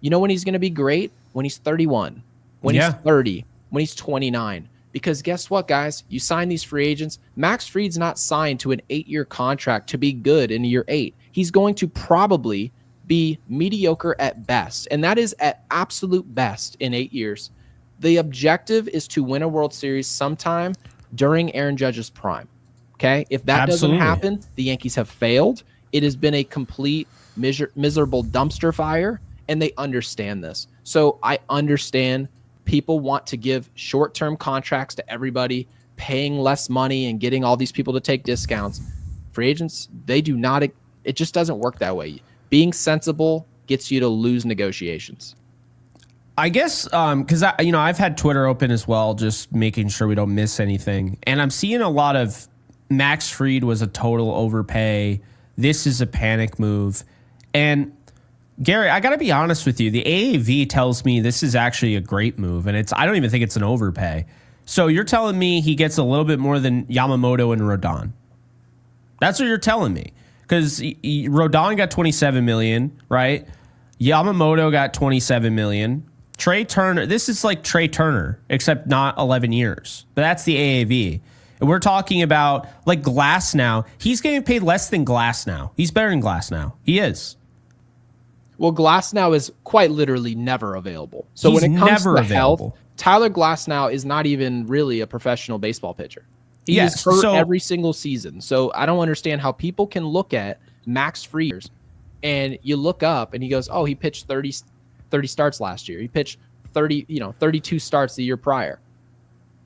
You know when he's going to be great? When he's 31, when he's 30, when he's 29. Because guess what, guys? You sign these free agents. Max Fried's not signed to an 8-year contract to be good in year 8. He's going to probably be mediocre at best, and that is at absolute best in 8 years. The objective is to win a World Series sometime during Aaron Judge's prime. Okay? If that doesn't happen, the Yankees have failed. It has been a complete miserable dumpster fire, and they understand this. So I understand people want to give short-term contracts to everybody, paying less money and getting all these people to take discounts. Free agents, they do not, it just doesn't work that way. Being sensible gets you to lose negotiations. I guess because I've had Twitter open as well, just making sure we don't miss anything. And I'm seeing a lot of Max Fried was a total overpay. This is a panic move. And Gary, I got to be honest with you. The AAV tells me this is actually a great move, and I don't even think it's an overpay. So you're telling me he gets a little bit more than Yamamoto and Rodon. That's what you're telling me. Because Rodon got $27 million, right? Yamamoto got $27 million. Trey Turner, this is like Trey Turner, except not 11 years. But that's the AAV. And we're talking about like Glass now. He's getting paid less than Glass now. He's better than Glass now. He is. Well, Glasnow is quite literally never available. So when it comes to health, Tyler Glasnow is not even really a professional baseball pitcher. He is hurt every single season. So I don't understand how people can look at Max Fried and you look up and he goes, "Oh, he pitched 30 starts last year. He pitched 32 starts the year prior."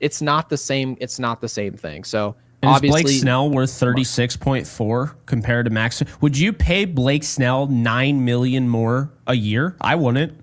It's not the same. It's not the same thing. So and obviously, is Blake Snell worth 36.4 compared to Max? Would you pay Blake Snell $9 million more a year? I wouldn't.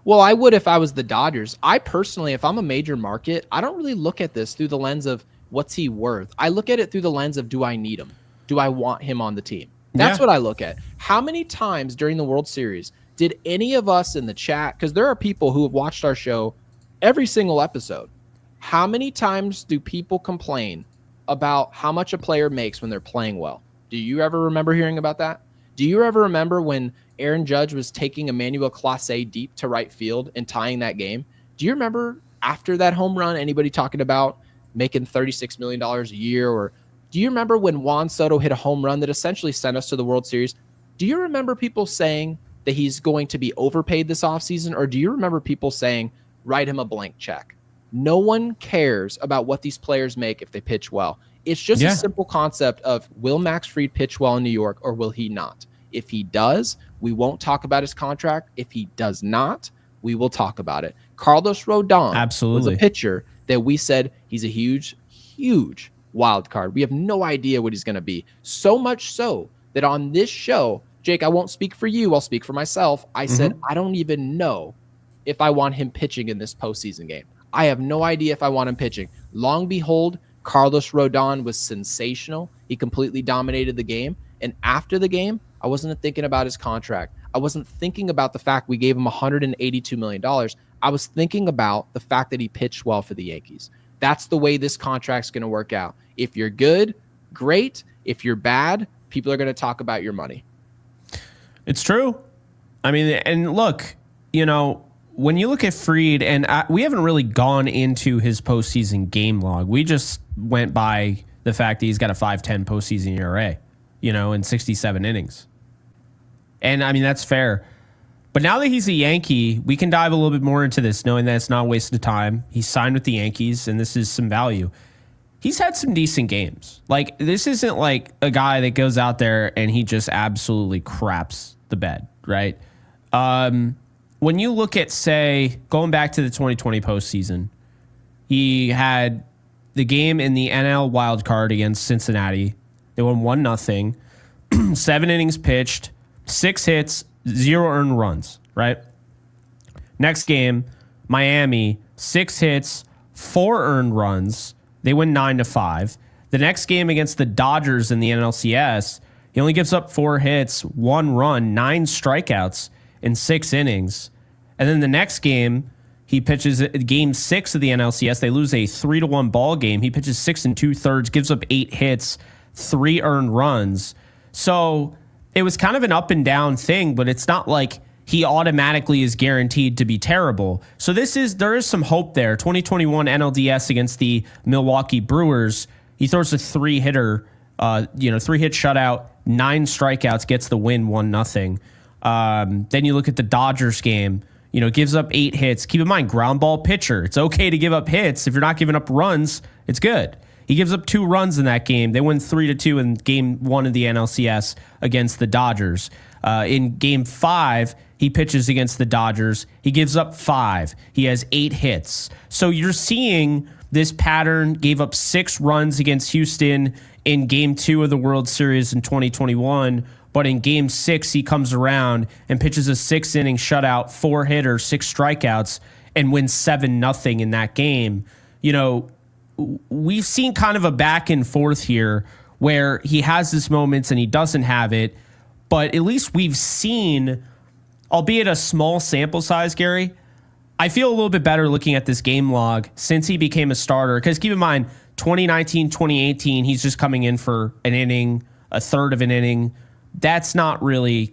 Well, I would if I was the Dodgers. I personally, if I'm a major market, I don't really look at this through the lens of what's he worth. I look at it through the lens of, do I need him? Do I want him on the team? That's what I look at. How many times during the World Series did any of us in the chat, because there are people who have watched our show every single episode, how many times do people complain about how much a player makes when they're playing well. Do you ever remember hearing about that? Do you ever remember when Aaron Judge was taking Emmanuel Clase deep to right field and tying that game? Do you remember after that home run, anybody talking about making $36 million a year? Or do you remember when Juan Soto hit a home run that essentially sent us to the World Series? Do you remember people saying that he's going to be overpaid this offseason? Or do you remember people saying, write him a blank check? No one cares about what these players make if they pitch well. It's just a simple concept of, will Max Fried pitch well in New York or will he not? If he does, we won't talk about his contract. If he does not, we will talk about it. Carlos Rodon was a pitcher that we said he's a huge, huge wild card. We have no idea what he's going to be. So much so that on this show, Jake, I won't speak for you. I'll speak for myself. I said, I don't even know if I want him pitching in this postseason game. I have no idea if I want him pitching. Long behold, Carlos Rodon was sensational. He completely dominated the game. And after the game, I wasn't thinking about his contract. I wasn't thinking about the fact we gave him $182 million. I was thinking about the fact that he pitched well for the Yankees. That's the way this contract's going to work out. If you're good, great. If you're bad, people are going to talk about your money. It's true. I mean, and look, you know, when you look at Fried, and we haven't really gone into his postseason game log. We just went by the fact that he's got a 5.10 postseason ERA, you know, in 67 innings. And I mean, that's fair. But now that he's a Yankee, we can dive a little bit more into this, knowing that it's not a waste of time. He's signed with the Yankees, and this is some value. He's had some decent games. Like, this isn't like a guy that goes out there and he just absolutely craps the bed, right? When you look at, say, going back to the 2020 postseason, he had the game in the NL wild card against Cincinnati. They won 1-0, 7 innings pitched, 6 hits, 0 earned runs, right? Next game, Miami, 6 hits, 4 earned runs. They win 9-5. The next game against the Dodgers in the NLCS, he only gives up 4 hits, 1 run, 9 strikeouts in 6 innings. And then the next game, he pitches game 6 of the NLCS. They lose a 3-1 ball game. He pitches 6 2/3, gives up 8 hits, 3 earned runs. So it was kind of an up and down thing, but it's not like he automatically is guaranteed to be terrible. So there is some hope there. 2021 NLDS against the Milwaukee Brewers. He throws a 3-hitter, 3-hit shutout, 9 strikeouts, gets the win 1-0. Then you look at the Dodgers game, gives up 8 hits. Keep in mind, ground ball pitcher. It's okay to give up hits. If you're not giving up runs, it's good. He gives up 2 runs in that game. They win 3-2 in game 1 of the NLCS against the Dodgers. In game 5, he pitches against the Dodgers. He gives up 5. He has 8 hits. So you're seeing this pattern. Gave up 6 runs against Houston in game 2 of the World Series in 2021. But in game 6, he comes around and pitches a 6-inning shutout, 4-hitter, 6 strikeouts, and wins 7-0 in that game. We've seen kind of a back and forth here where he has his moments and he doesn't have it. But at least we've seen, albeit a small sample size, Gary, I feel a little bit better looking at this game log since he became a starter. Because keep in mind, 2019, 2018, he's just coming in for an inning, a third of an inning. That's not really,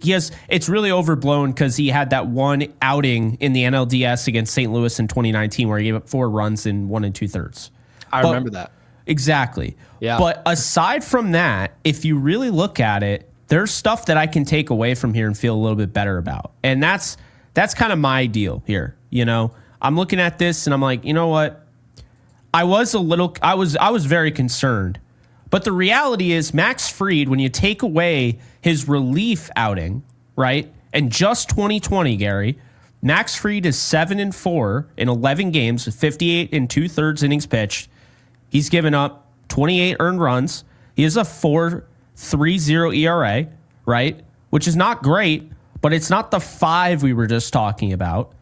it's really overblown because he had that one outing in the NLDS against St. Louis in 2019 where he gave up 4 runs in 1 2/3. I remember that. Exactly. Yeah. But aside from that, if you really look at it, there's stuff that I can take away from here and feel a little bit better about. And that's kind of my deal here. I'm looking at this and I'm like, you know what? I was very concerned. But the reality is Max Fried, when you take away his relief outing, right? And just 2020, Gary, Max Fried is 7-4 in 11 games with 58 2/3 innings pitched. He's given up 28 earned runs. He has a 4.30 ERA, right? Which is not great, but it's not the 5 we were just talking about.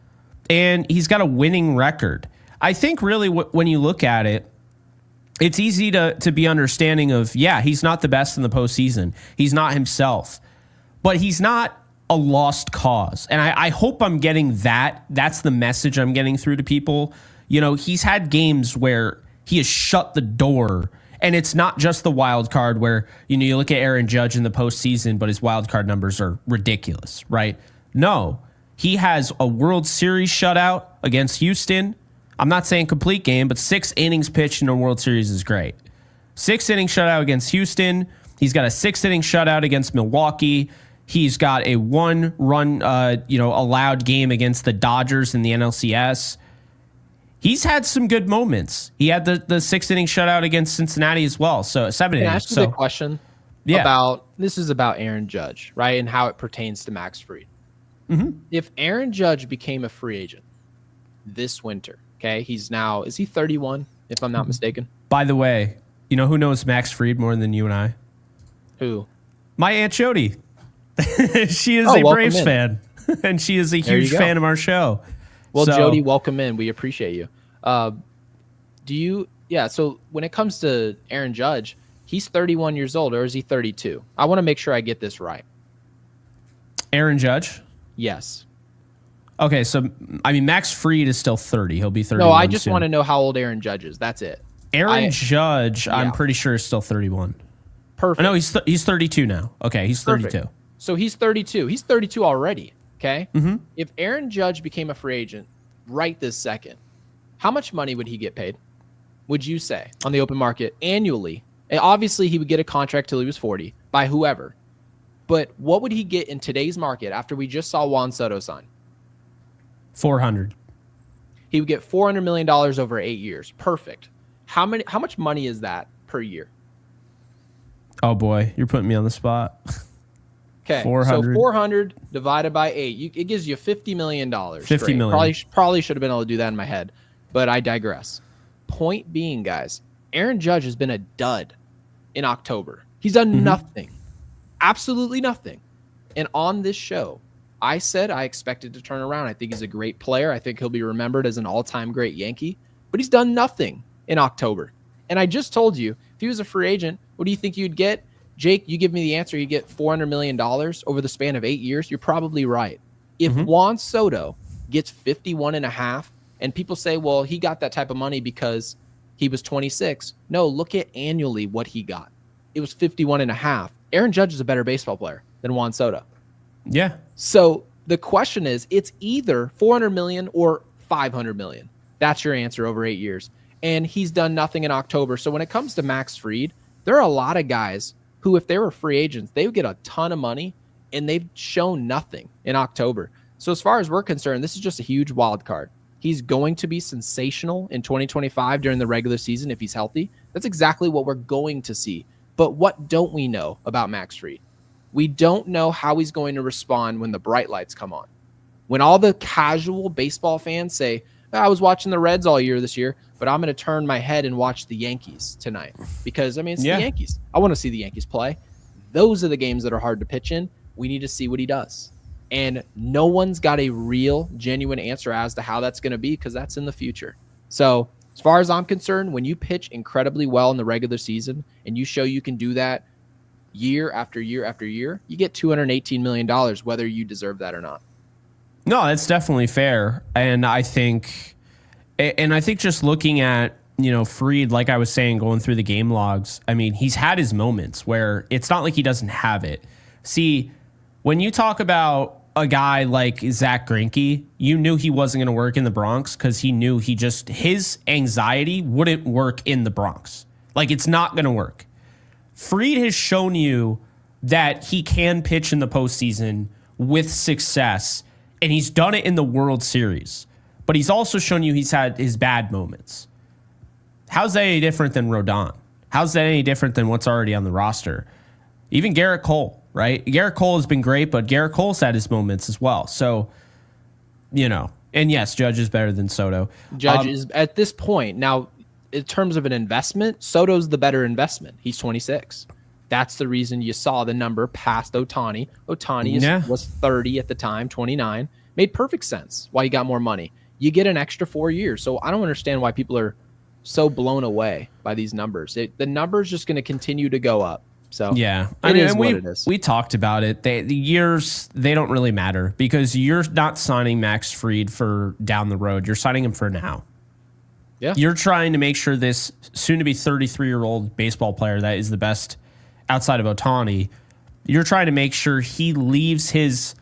And he's got a winning record. I think really when you look at it, it's easy to be understanding of, he's not the best in the postseason. He's not himself. But he's not a lost cause. And I hope I'm getting that. That's the message I'm getting through to people. He's had games where he has shut the door And it's not just the wild card where, you look at Aaron Judge in the postseason, but his wild card numbers are ridiculous, right? No, he has a World Series shutout against Houston. I'm not saying complete game, but 6 innings pitched in a World Series is great. 6-inning shutout against Houston. He's got a 6-inning shutout against Milwaukee. He's got a 1-run, allowed game against the Dodgers in the NLCS. He's had some good moments. He had the 6-inning shutout against Cincinnati as well. So 7 innings. Can I ask you the question Yeah. this is about Aaron Judge, right? And how it pertains to Max Fried. Mm-hmm. If Aaron Judge became a free agent this winter, okay, is he 31, if I'm not mistaken? By the way, you know who knows Max Fried more than you and I? Who? My Aunt Jody. She is a Braves fan, and she is a huge fan of our show. Well, Jody, welcome in. We appreciate you. So when it comes to Aaron Judge, he's 31 years old, or is he 32? I want to make sure I get this right. Aaron Judge? Yes. Okay, so, Max Fried is still 30. He'll be 31 No, I just soon. want to know how old Aaron Judge is. That's it. Aaron Judge, I'm pretty sure, is still 31. Perfect. No, he's 32 now. Okay, he's 32. So he's 32. He's 32 already, okay? Mm-hmm. If Aaron Judge became a free agent right this second, how much money would he get paid, would you say, on the open market annually? And obviously, he would get a contract till he was 40 by whoever. But what would he get in today's market after we just saw Juan Soto sign? 400. He would get $400 million over 8 years. Perfect. How much money is that per year? Oh, boy. You're putting me on the spot. Okay, 400. So 400 divided by 8, it gives you $50 million. $50 million. Probably should have been able to do that in my head, but I digress. Point being, guys, Aaron Judge has been a dud in October. He's done nothing, absolutely nothing. And on this show, I said I expected to turn around. I think he's a great player. I think he'll be remembered as an all-time great Yankee, but he's done nothing in October. And I just told you, if he was a free agent, what do you think you'd get? Jake, you give me the answer. You get $400 million over the span of 8 years. You're probably right. If Juan Soto gets 51 and a half, and people say, well, he got that type of money because he was 26. No, look at annually what he got. It was 51 and a half. Aaron Judge is a better baseball player than Juan Soto. Yeah. So the question is, it's either 400 million or 500 million. That's your answer over 8 years. And he's done nothing in October. So when it comes to Max Fried, there are a lot of guys who, if they were free agents, they would get a ton of money, and they've shown nothing in October. So as far as we're concerned, this is just a huge wild card. He's going to be sensational in 2025 during the regular season if he's healthy. That's exactly what we're going to see. But what don't we know about Max Fried? We don't know how he's going to respond when the bright lights come on. When all the casual baseball fans say, I was watching the Reds all year this year, but I'm going to turn my head and watch the Yankees tonight because, it's the Yankees. I want to see the Yankees play. Those are the games that are hard to pitch in. We need to see what he does. And no one's got a real, genuine answer as to how that's going to be because that's in the future. So as far as I'm concerned, when you pitch incredibly well in the regular season and you show you can do that year after year after year, you get $218 million, whether you deserve that or not. No, that's definitely fair. And I think just looking at, Fried, like I was saying, going through the game logs, he's had his moments where it's not like he doesn't have it. See, when you talk about a guy like Zach Greinke, you knew he wasn't going to work in the Bronx because he knew his anxiety wouldn't work in the Bronx. Like, it's not going to work. Fried has shown you that he can pitch in the postseason with success, and he's done it in the World Series. But he's also shown you he's had his bad moments. How's that any different than Rodon? How's that any different than what's already on the roster? Even Garrett Cole, right? Garrett Cole has been great, but Garrett Cole's had his moments as well. So, and yes, Judge is better than Soto. Judge is, at this point, now, in terms of an investment, Soto's the better investment. He's 26. That's the reason you saw the number past Ohtani. Ohtani was 30 at the time, 29. Made perfect sense why you got more money. You get an extra 4 years. So I don't understand why people are so blown away by these numbers. The number's just going to continue to go up. So yeah, it is what it is. We talked about it. The years, they don't really matter because you're not signing Max Fried for down the road. You're signing him for now. Yeah. You're trying to make sure this soon-to-be 33-year-old baseball player that is the best outside of Ohtani, you're trying to make sure he leaves his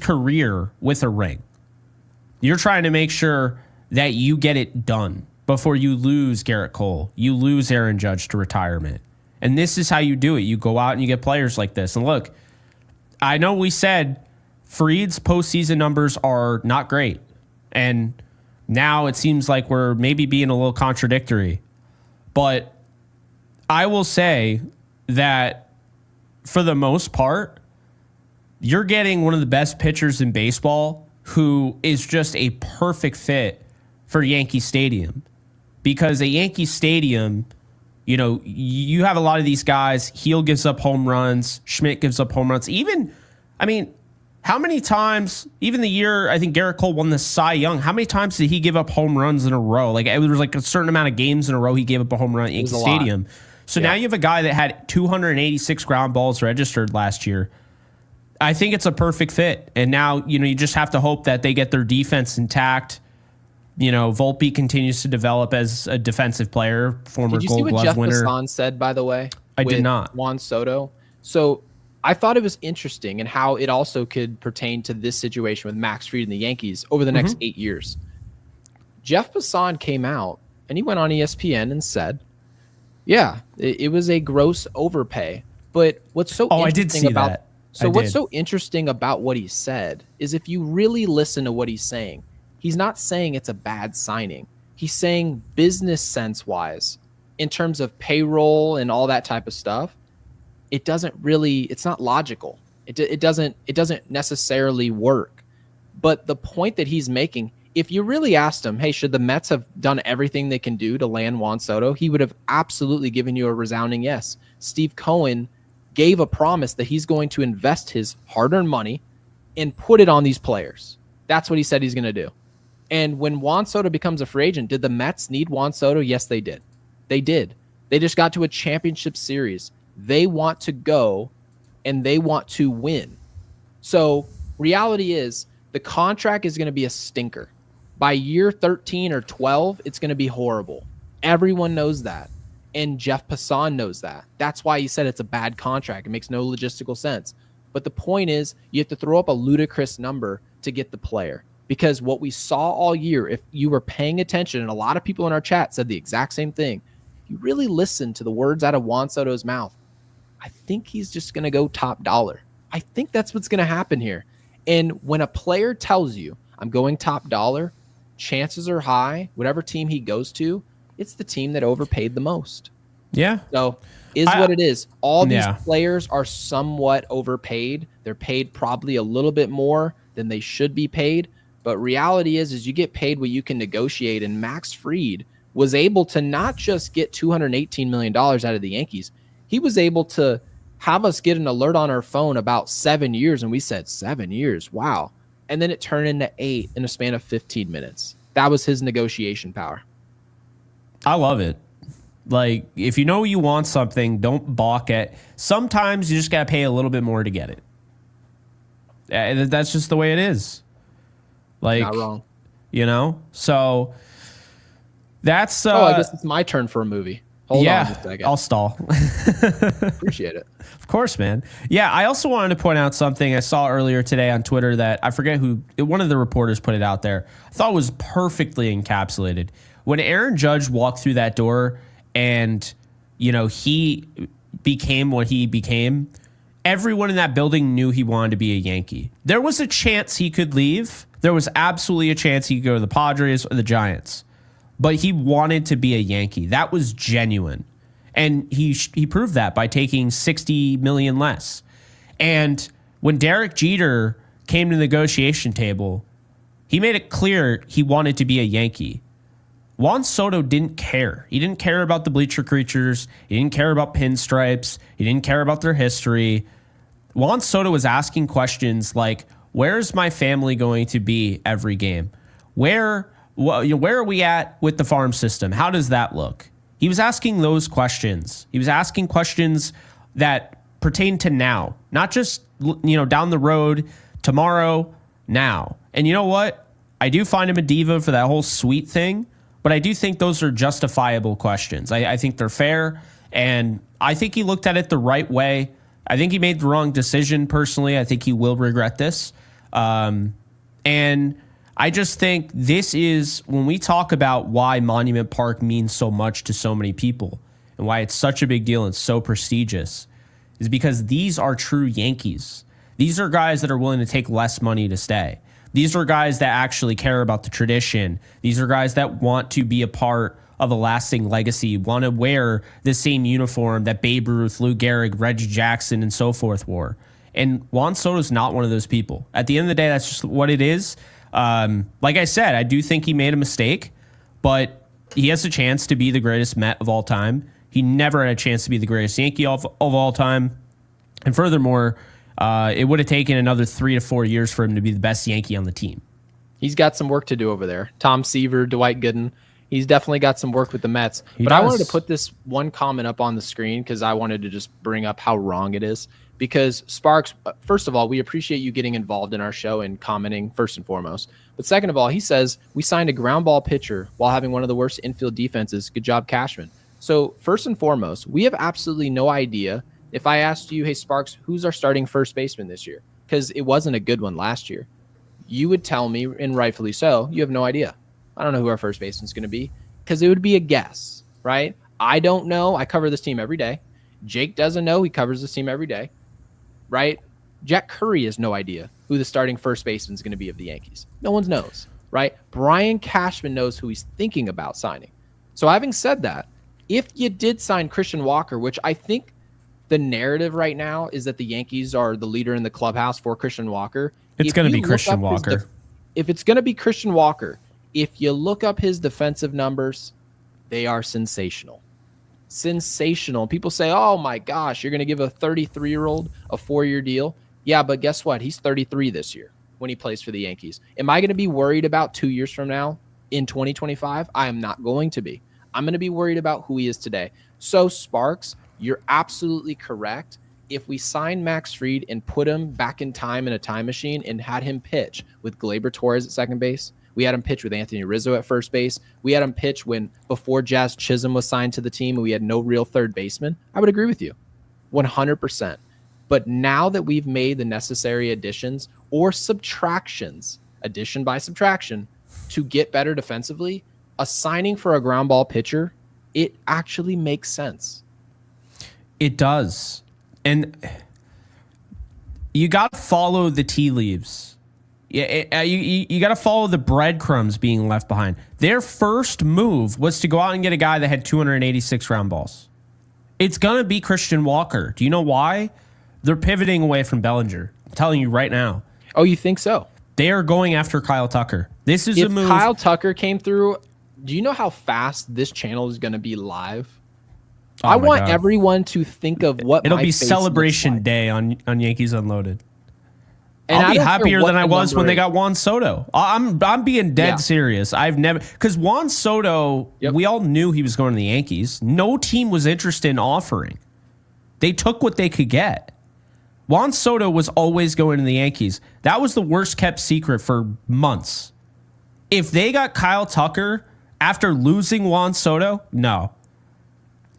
career with a ring. You're trying to make sure that you get it done before you lose Garrett Cole, you lose Aaron Judge to retirement. And this is how you do it. You go out and you get players like this. And look, I know we said Fried's postseason numbers are not great. And now it seems like we're maybe being a little contradictory. But I will say that for the most part, you're getting one of the best pitchers in baseball who is just a perfect fit for Yankee Stadium. Because at Yankee Stadium, you have a lot of these guys. Heel gives up home runs. Schmidt gives up home runs. How many times, even the year I think Garrett Cole won the Cy Young, how many times did he give up home runs in a row? Like, it was like a certain amount of games in a row he gave up a home run at Yankee Stadium. So now you have a guy that had 286 ground balls registered last year. I think it's a perfect fit. And now, you just have to hope that they get their defense intact. Volpe continues to develop as a defensive player, former Gold Glove winner. Did you see what Jeff Passan said, by the way? I did not. Juan Soto. So I thought it was interesting and how it also could pertain to this situation with Max Fried and the Yankees over the next 8 years. Jeff Passan came out and he went on ESPN and said, yeah, it was a gross overpay. But what's so interesting I did see about that. So what's so interesting about what he said is if you really listen to what he's saying, he's not saying it's a bad signing. He's saying business sense wise, in terms of payroll and all that type of stuff, it's not logical. It doesn't necessarily work. But the point that he's making, if you really asked him, hey, should the Mets have done everything they can do to land Juan Soto? He would have absolutely given you a resounding yes. Steve Cohen gave a promise that he's going to invest his hard-earned money and put it on these players. That's what he said he's going to do. And when Juan Soto becomes a free agent, did the Mets need Juan Soto? Yes, they did. They did. They just got to a championship series. They want to go and they want to win. So reality is the contract is going to be a stinker. By year 13 or 12, it's going to be horrible. Everyone knows that. And Jeff Passan knows that. That's why he said it's a bad contract. It makes no logistical sense. But the point is, you have to throw up a ludicrous number to get the player. Because what we saw all year, if you were paying attention, and a lot of people in our chat said the exact same thing, if you really listen to the words out of Juan Soto's mouth, I think he's just going to go top dollar. I think that's what's going to happen here. And when a player tells you, I'm going top dollar, chances are high, whatever team he goes to, it's the team that overpaid the most. Yeah. So what it is. All these players are somewhat overpaid. They're paid probably a little bit more than they should be paid. But reality is you get paid what you can negotiate. And Max Fried was able to not just get $218 million out of the Yankees. He was able to have us get an alert on our phone about 7 years. And we said 7 years. Wow. And then it turned into 8 in a span of 15 minutes. That was his negotiation power. I love it. Like, if you know you want something, don't balk at. Sometimes you just got to pay a little bit more to get it. That's just the way it is. Like, not wrong. So that's. I guess it's my turn for a movie. Hold on just a second. I'll stall. Appreciate it. Of course, man. Yeah, I also wanted to point out something I saw earlier today on Twitter that I forget one of the reporters put it out there. I thought was perfectly encapsulated. When Aaron Judge walked through that door and, he became what he became, everyone in that building knew he wanted to be a Yankee. There was a chance he could leave. There was absolutely a chance he could go to the Padres or the Giants. But he wanted to be a Yankee. That was genuine. And he proved that by taking $60 million less. And when Derek Jeter came to the negotiation table, he made it clear he wanted to be a Yankee. Juan Soto didn't care. He didn't care about the bleacher creatures. He didn't care about pinstripes. He didn't care about their history. Juan Soto was asking questions like, where's my family going to be every game? Where are we at with the farm system? How does that look? He was asking those questions. He was asking questions that pertain to now, not just, down the road, tomorrow, now. And you know what? I do find him a diva for that whole sweet thing, but I do think those are justifiable questions. I think they're fair, and I think he looked at it the right way. I think he made the wrong decision personally. I think he will regret this. And I just think this is, when we talk about why Monument Park means so much to so many people and why it's such a big deal and so prestigious, is because these are true Yankees. These are guys that are willing to take less money to stay. These are guys that actually care about the tradition. These are guys that want to be a part of a lasting legacy, want to wear the same uniform that Babe Ruth, Lou Gehrig, Reggie Jackson, and so forth wore. And Juan Soto's not one of those people. At the end of the day, that's just what it is. Like I said, I do think he made a mistake, but he has a chance to be the greatest Met of all time. He never had a chance to be the greatest Yankee of all time. And furthermore, it would have taken another 3 to 4 years for him to be the best Yankee on the team. He's got some work to do over there. Tom Seaver, Dwight Gooden. He's definitely got some work with the Mets. I wanted to put this one comment up on the screen because I wanted to just bring up how wrong it is. Because Sparks, first of all, we appreciate you getting involved in our show and commenting first and foremost. But second of all, he says, we signed a ground ball pitcher while having one of the worst infield defenses. Good job, Cashman. So first and foremost, we have absolutely no idea. If I asked you, hey, Sparks, who's our starting first baseman this year? Because it wasn't a good one last year. You would tell me, and rightfully so, you have no idea. I don't know who our first baseman is going to be because it would be a guess, right? I don't know. I cover this team every day. Jake doesn't know. He covers this team every day, right? Jack Curry has no idea who the starting first baseman is going to be of the Yankees. No one knows, right? Brian Cashman knows who he's thinking about signing. So having said that, if you did sign Christian Walker, which I think the narrative right now is that the Yankees are the leader in the clubhouse for Christian Walker. It's going to be Christian Walker. If it's going to be Christian Walker, if you look up his defensive numbers, they are sensational. Sensational. People say, oh my gosh, you're going to give a 33-year-old a 4-year deal. Yeah, but guess what? He's 33 this year when he plays for the Yankees. Am I going to be worried about 2 years from now in 2025? I am not going to be. I'm going to be worried about who he is today. So Sparks, you're absolutely correct. If we signed Max Fried and put him back in time in a time machine and had him pitch with Gleyber Torres at second base, we had him pitch with Anthony Rizzo at first base, we had him pitch before Jazz Chisholm was signed to the team and we had no real third baseman, I would agree with you 100%. But now that we've made the necessary additions or subtractions, addition by subtraction, to get better defensively, a signing for a ground ball pitcher, it actually makes sense. It does. And you got to follow the tea leaves. You got to follow the breadcrumbs being left behind. Their first move was to go out and get a guy that had 286 ground balls. It's going to be Christian Walker. Do you know why? They're pivoting away from Bellinger. I'm telling you right now. Oh, you think so? They are going after Kyle Tucker. This is a move. If Kyle Tucker came through, do you know how fast this channel is going to be live? Oh I want God. Everyone to think of what it'll my be face celebration looks like. day on Yankees Unloaded. And I'll be I don't care happier what than I the was when number they is. got Juan Soto. I'm being dead serious. I've never, because Juan Soto, we all knew he was going to the Yankees. No team was interested in offering. They took what they could get. Juan Soto was always going to the Yankees. That was the worst kept secret for months. If they got Kyle Tucker after losing Juan Soto, no.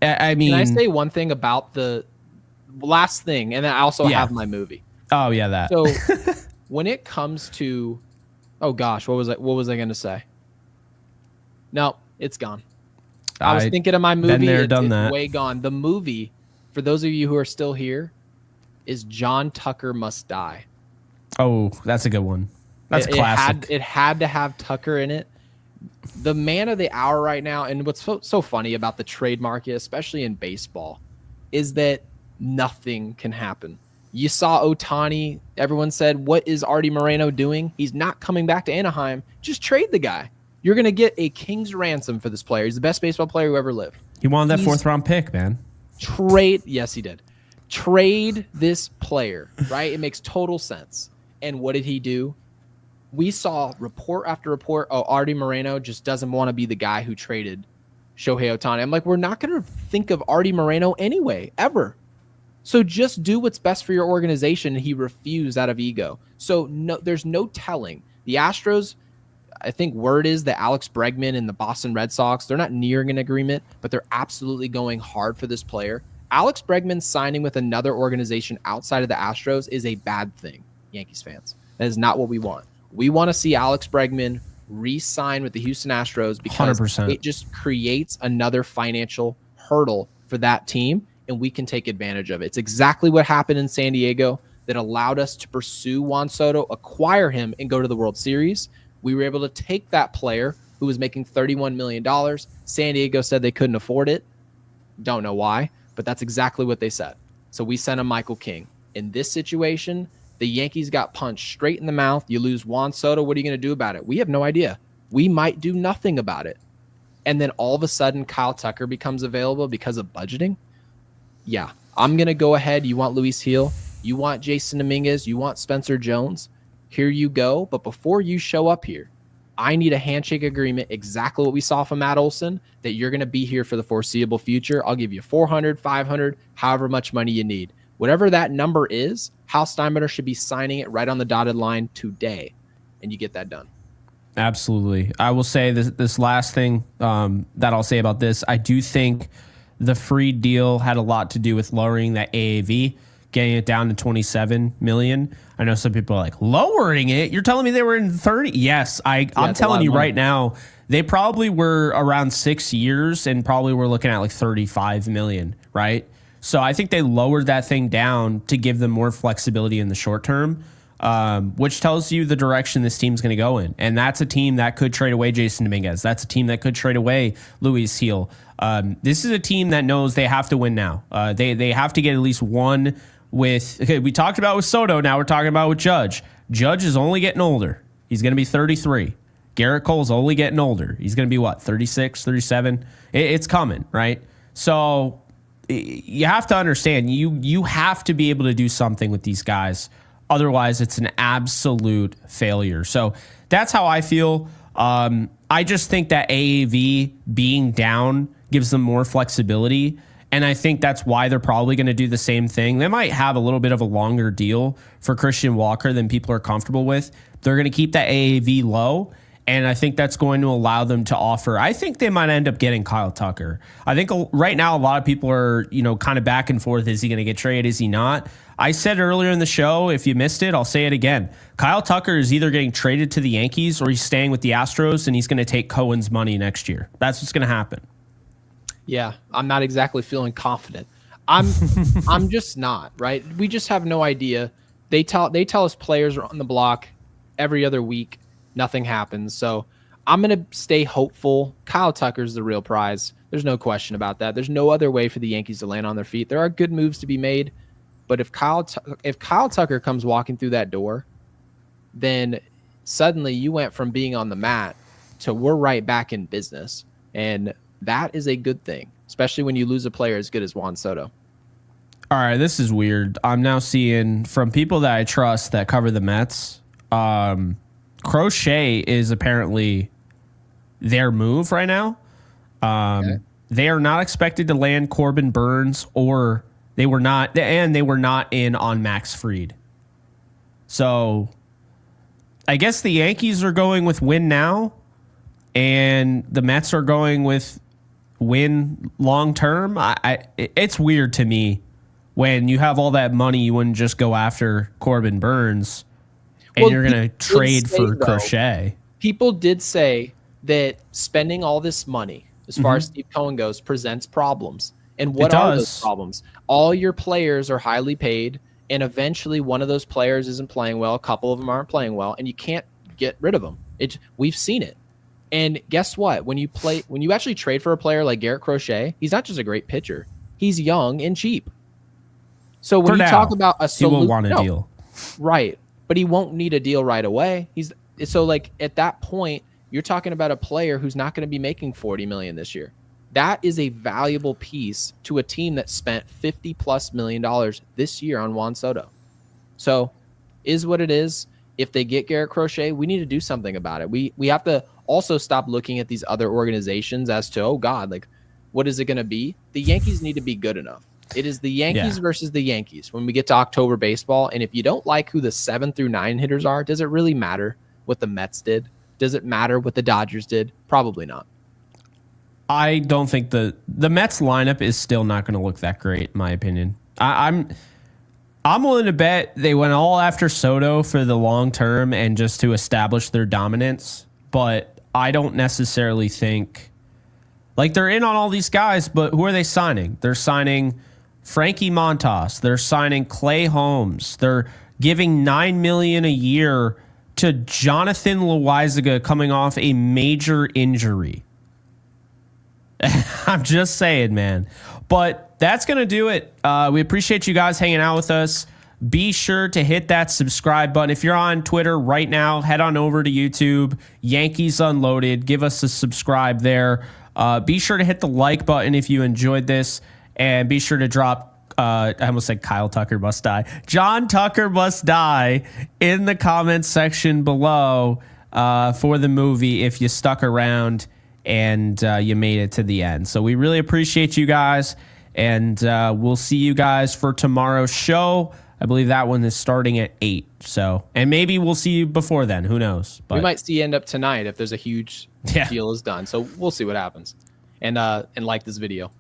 I mean, can I say one thing about the last thing? And then I also have my movie. Oh yeah, that. So when it comes to, oh gosh, what was I going to say? No, it's gone. I was thinking of my movie. Been there, it's done that. Way gone. The movie, for those of you who are still here, is John Tucker Must Die. Oh, that's a good one. That's classic. It had to have Tucker in it. The man of the hour right now, and what's so funny about the trade market, especially in baseball, is that nothing can happen. You saw Ohtani. Everyone said, what is Artie Moreno doing? He's not coming back to Anaheim. Just trade the guy. You're going to get a king's ransom for this player. He's the best baseball player who ever lived. He wanted that 4th round pick, man. Yes, he did. Trade this player, right? It makes total sense. And what did he do? We saw report after report, Artie Moreno just doesn't want to be the guy who traded Shohei Ohtani. I'm like, we're not going to think of Artie Moreno anyway, ever. So just do what's best for your organization. And he refused out of ego. So no, there's no telling. The Astros, I think word is that Alex Bregman and the Boston Red Sox, they're not nearing an agreement, but they're absolutely going hard for this player. Alex Bregman signing with another organization outside of the Astros is a bad thing, Yankees fans. That is not what we want. We want to see Alex Bregman re-sign with the Houston Astros because 100%. it just creates another financial hurdle for that team, and we can take advantage of it. It's exactly what happened in San Diego that allowed us to pursue Juan Soto, acquire him, and go to the World Series. We were able to take that player who was making $31 million. San Diego said they couldn't afford it. Don't know why, but that's exactly what they said. So we sent him Michael King. In this situation, the Yankees got punched straight in the mouth. You lose Juan Soto. What are you going to do about it? We have no idea. We might do nothing about it. And then all of a sudden, Kyle Tucker becomes available because of budgeting. Yeah, I'm going to go ahead. You want Luis Gil? You want Jason Dominguez? You want Spencer Jones? Here you go. But before you show up here, I need a handshake agreement, exactly what we saw from Matt Olson, that you're going to be here for the foreseeable future. I'll give you 400, 500, however much money you need. Whatever that number is, Hal Steinbrenner should be signing it right on the dotted line today, and you get that done. Absolutely. I will say this last thing that I'll say about this. I do think the Fried deal had a lot to do with lowering that AAV, getting it down to 27 million. I know some people are like, lowering it? You're telling me they were in 30? Yes, I'm telling you right now, they probably were around 6 years and probably were looking at like 35 million, right? So I think they lowered that thing down to give them more flexibility in the short term, which tells you the direction this team's going to go in. And that's a team that could trade away Jason Dominguez. That's a team that could trade away Luis Gil. This is a team that knows they have to win now. They have to get at least one with, okay, we talked about with Soto, now we're talking about with Judge. Judge is only getting older. He's going to be 33. Garrett Cole's only getting older. He's going to be what, 36, 37? It's coming, right? So you have to understand, you have to be able to do something with these guys. Otherwise, it's an absolute failure. So that's how I feel. I just think that AAV being down gives them more flexibility. And I think that's why they're probably going to do the same thing. They might have a little bit of a longer deal for Christian Walker than people are comfortable with. They're going to keep that AAV low. And I think that's going to allow them to offer. I think they might end up getting Kyle Tucker. I think right now a lot of people are, kind of back and forth. Is he going to get traded? Is he not? I said earlier in the show, if you missed it, I'll say it again. Kyle Tucker is either getting traded to the Yankees or he's staying with the Astros and he's going to take Cohen's money next year. That's what's going to happen. Yeah, I'm not exactly feeling confident. I'm just not, right? We just have no idea. They tell us players are on the block every other week. Nothing happens. So I'm going to stay hopeful. Kyle Tucker's the real prize. There's no question about that. There's no other way for the Yankees to land on their feet. There are good moves to be made, but if Kyle Tucker comes walking through that door, then suddenly you went from being on the mat to we're right back in business. And that is a good thing, especially when you lose a player as good as Juan Soto. All right, this is weird. I'm now seeing from people that I trust that cover the Mets, Crochet is apparently their move right now. Okay. They are not expected to land Corbin Burns, or they were not in on Max Fried. So I guess the Yankees are going with win now, and the Mets are going with win long term. It's weird to me when you have all that money, you wouldn't just go after Corbin Burns. And you're going to trade for Crochet. People did say that spending all this money, as far as Steve Cohen goes, presents problems. And what are those problems? All your players are highly paid, and eventually one of those players isn't playing well. A couple of them aren't playing well, and you can't get rid of them. We've seen it. And guess what? When you actually trade for a player like Garrett Crochet, he's not just a great pitcher. He's young and cheap. So when you talk about a solution, he will want a deal. Right. But he won't need a deal right away. So at that point, you're talking about a player who's not going to be making $40 million this year. That is a valuable piece to a team that spent $50+ million this year on Juan Soto. So is what it is. If they get Garrett Crochet, we need to do something about it. We have to also stop looking at these other organizations as to, oh God, like what is it going to be? The Yankees need to be good enough. It is the Yankees versus the Yankees when we get to October baseball. And if you don't like who the 7 through 9 hitters are, does it really matter what the Mets did? Does it matter what the Dodgers did? Probably not. I don't think the Mets lineup is still not going to look that great, in my opinion. I'm willing to bet they went all after Soto for the long term and just to establish their dominance. But I don't necessarily think, like, they're in on all these guys, but who are they signing? They're signing Frankie Montas. They're signing Clay Holmes. They're giving $9 million a year to Jonathan Loaisiga coming off a major injury. I'm just saying, man. But that's going to do it. We appreciate you guys hanging out with us. Be sure to hit that subscribe button. If you're on Twitter right now, head on over to YouTube, Yankees Unloaded. Give us a subscribe there. Be sure to hit the like button if you enjoyed this. And be sure to drop, I almost said Kyle Tucker must die. John Tucker must die in the comments section below for the movie if you stuck around and you made it to the end. So we really appreciate you guys. And we'll see you guys for tomorrow's show. I believe that one is starting at 8. So, and maybe we'll see you before then. Who knows? But we might see you end up tonight if there's a huge deal is done. So we'll see what happens. And like this video.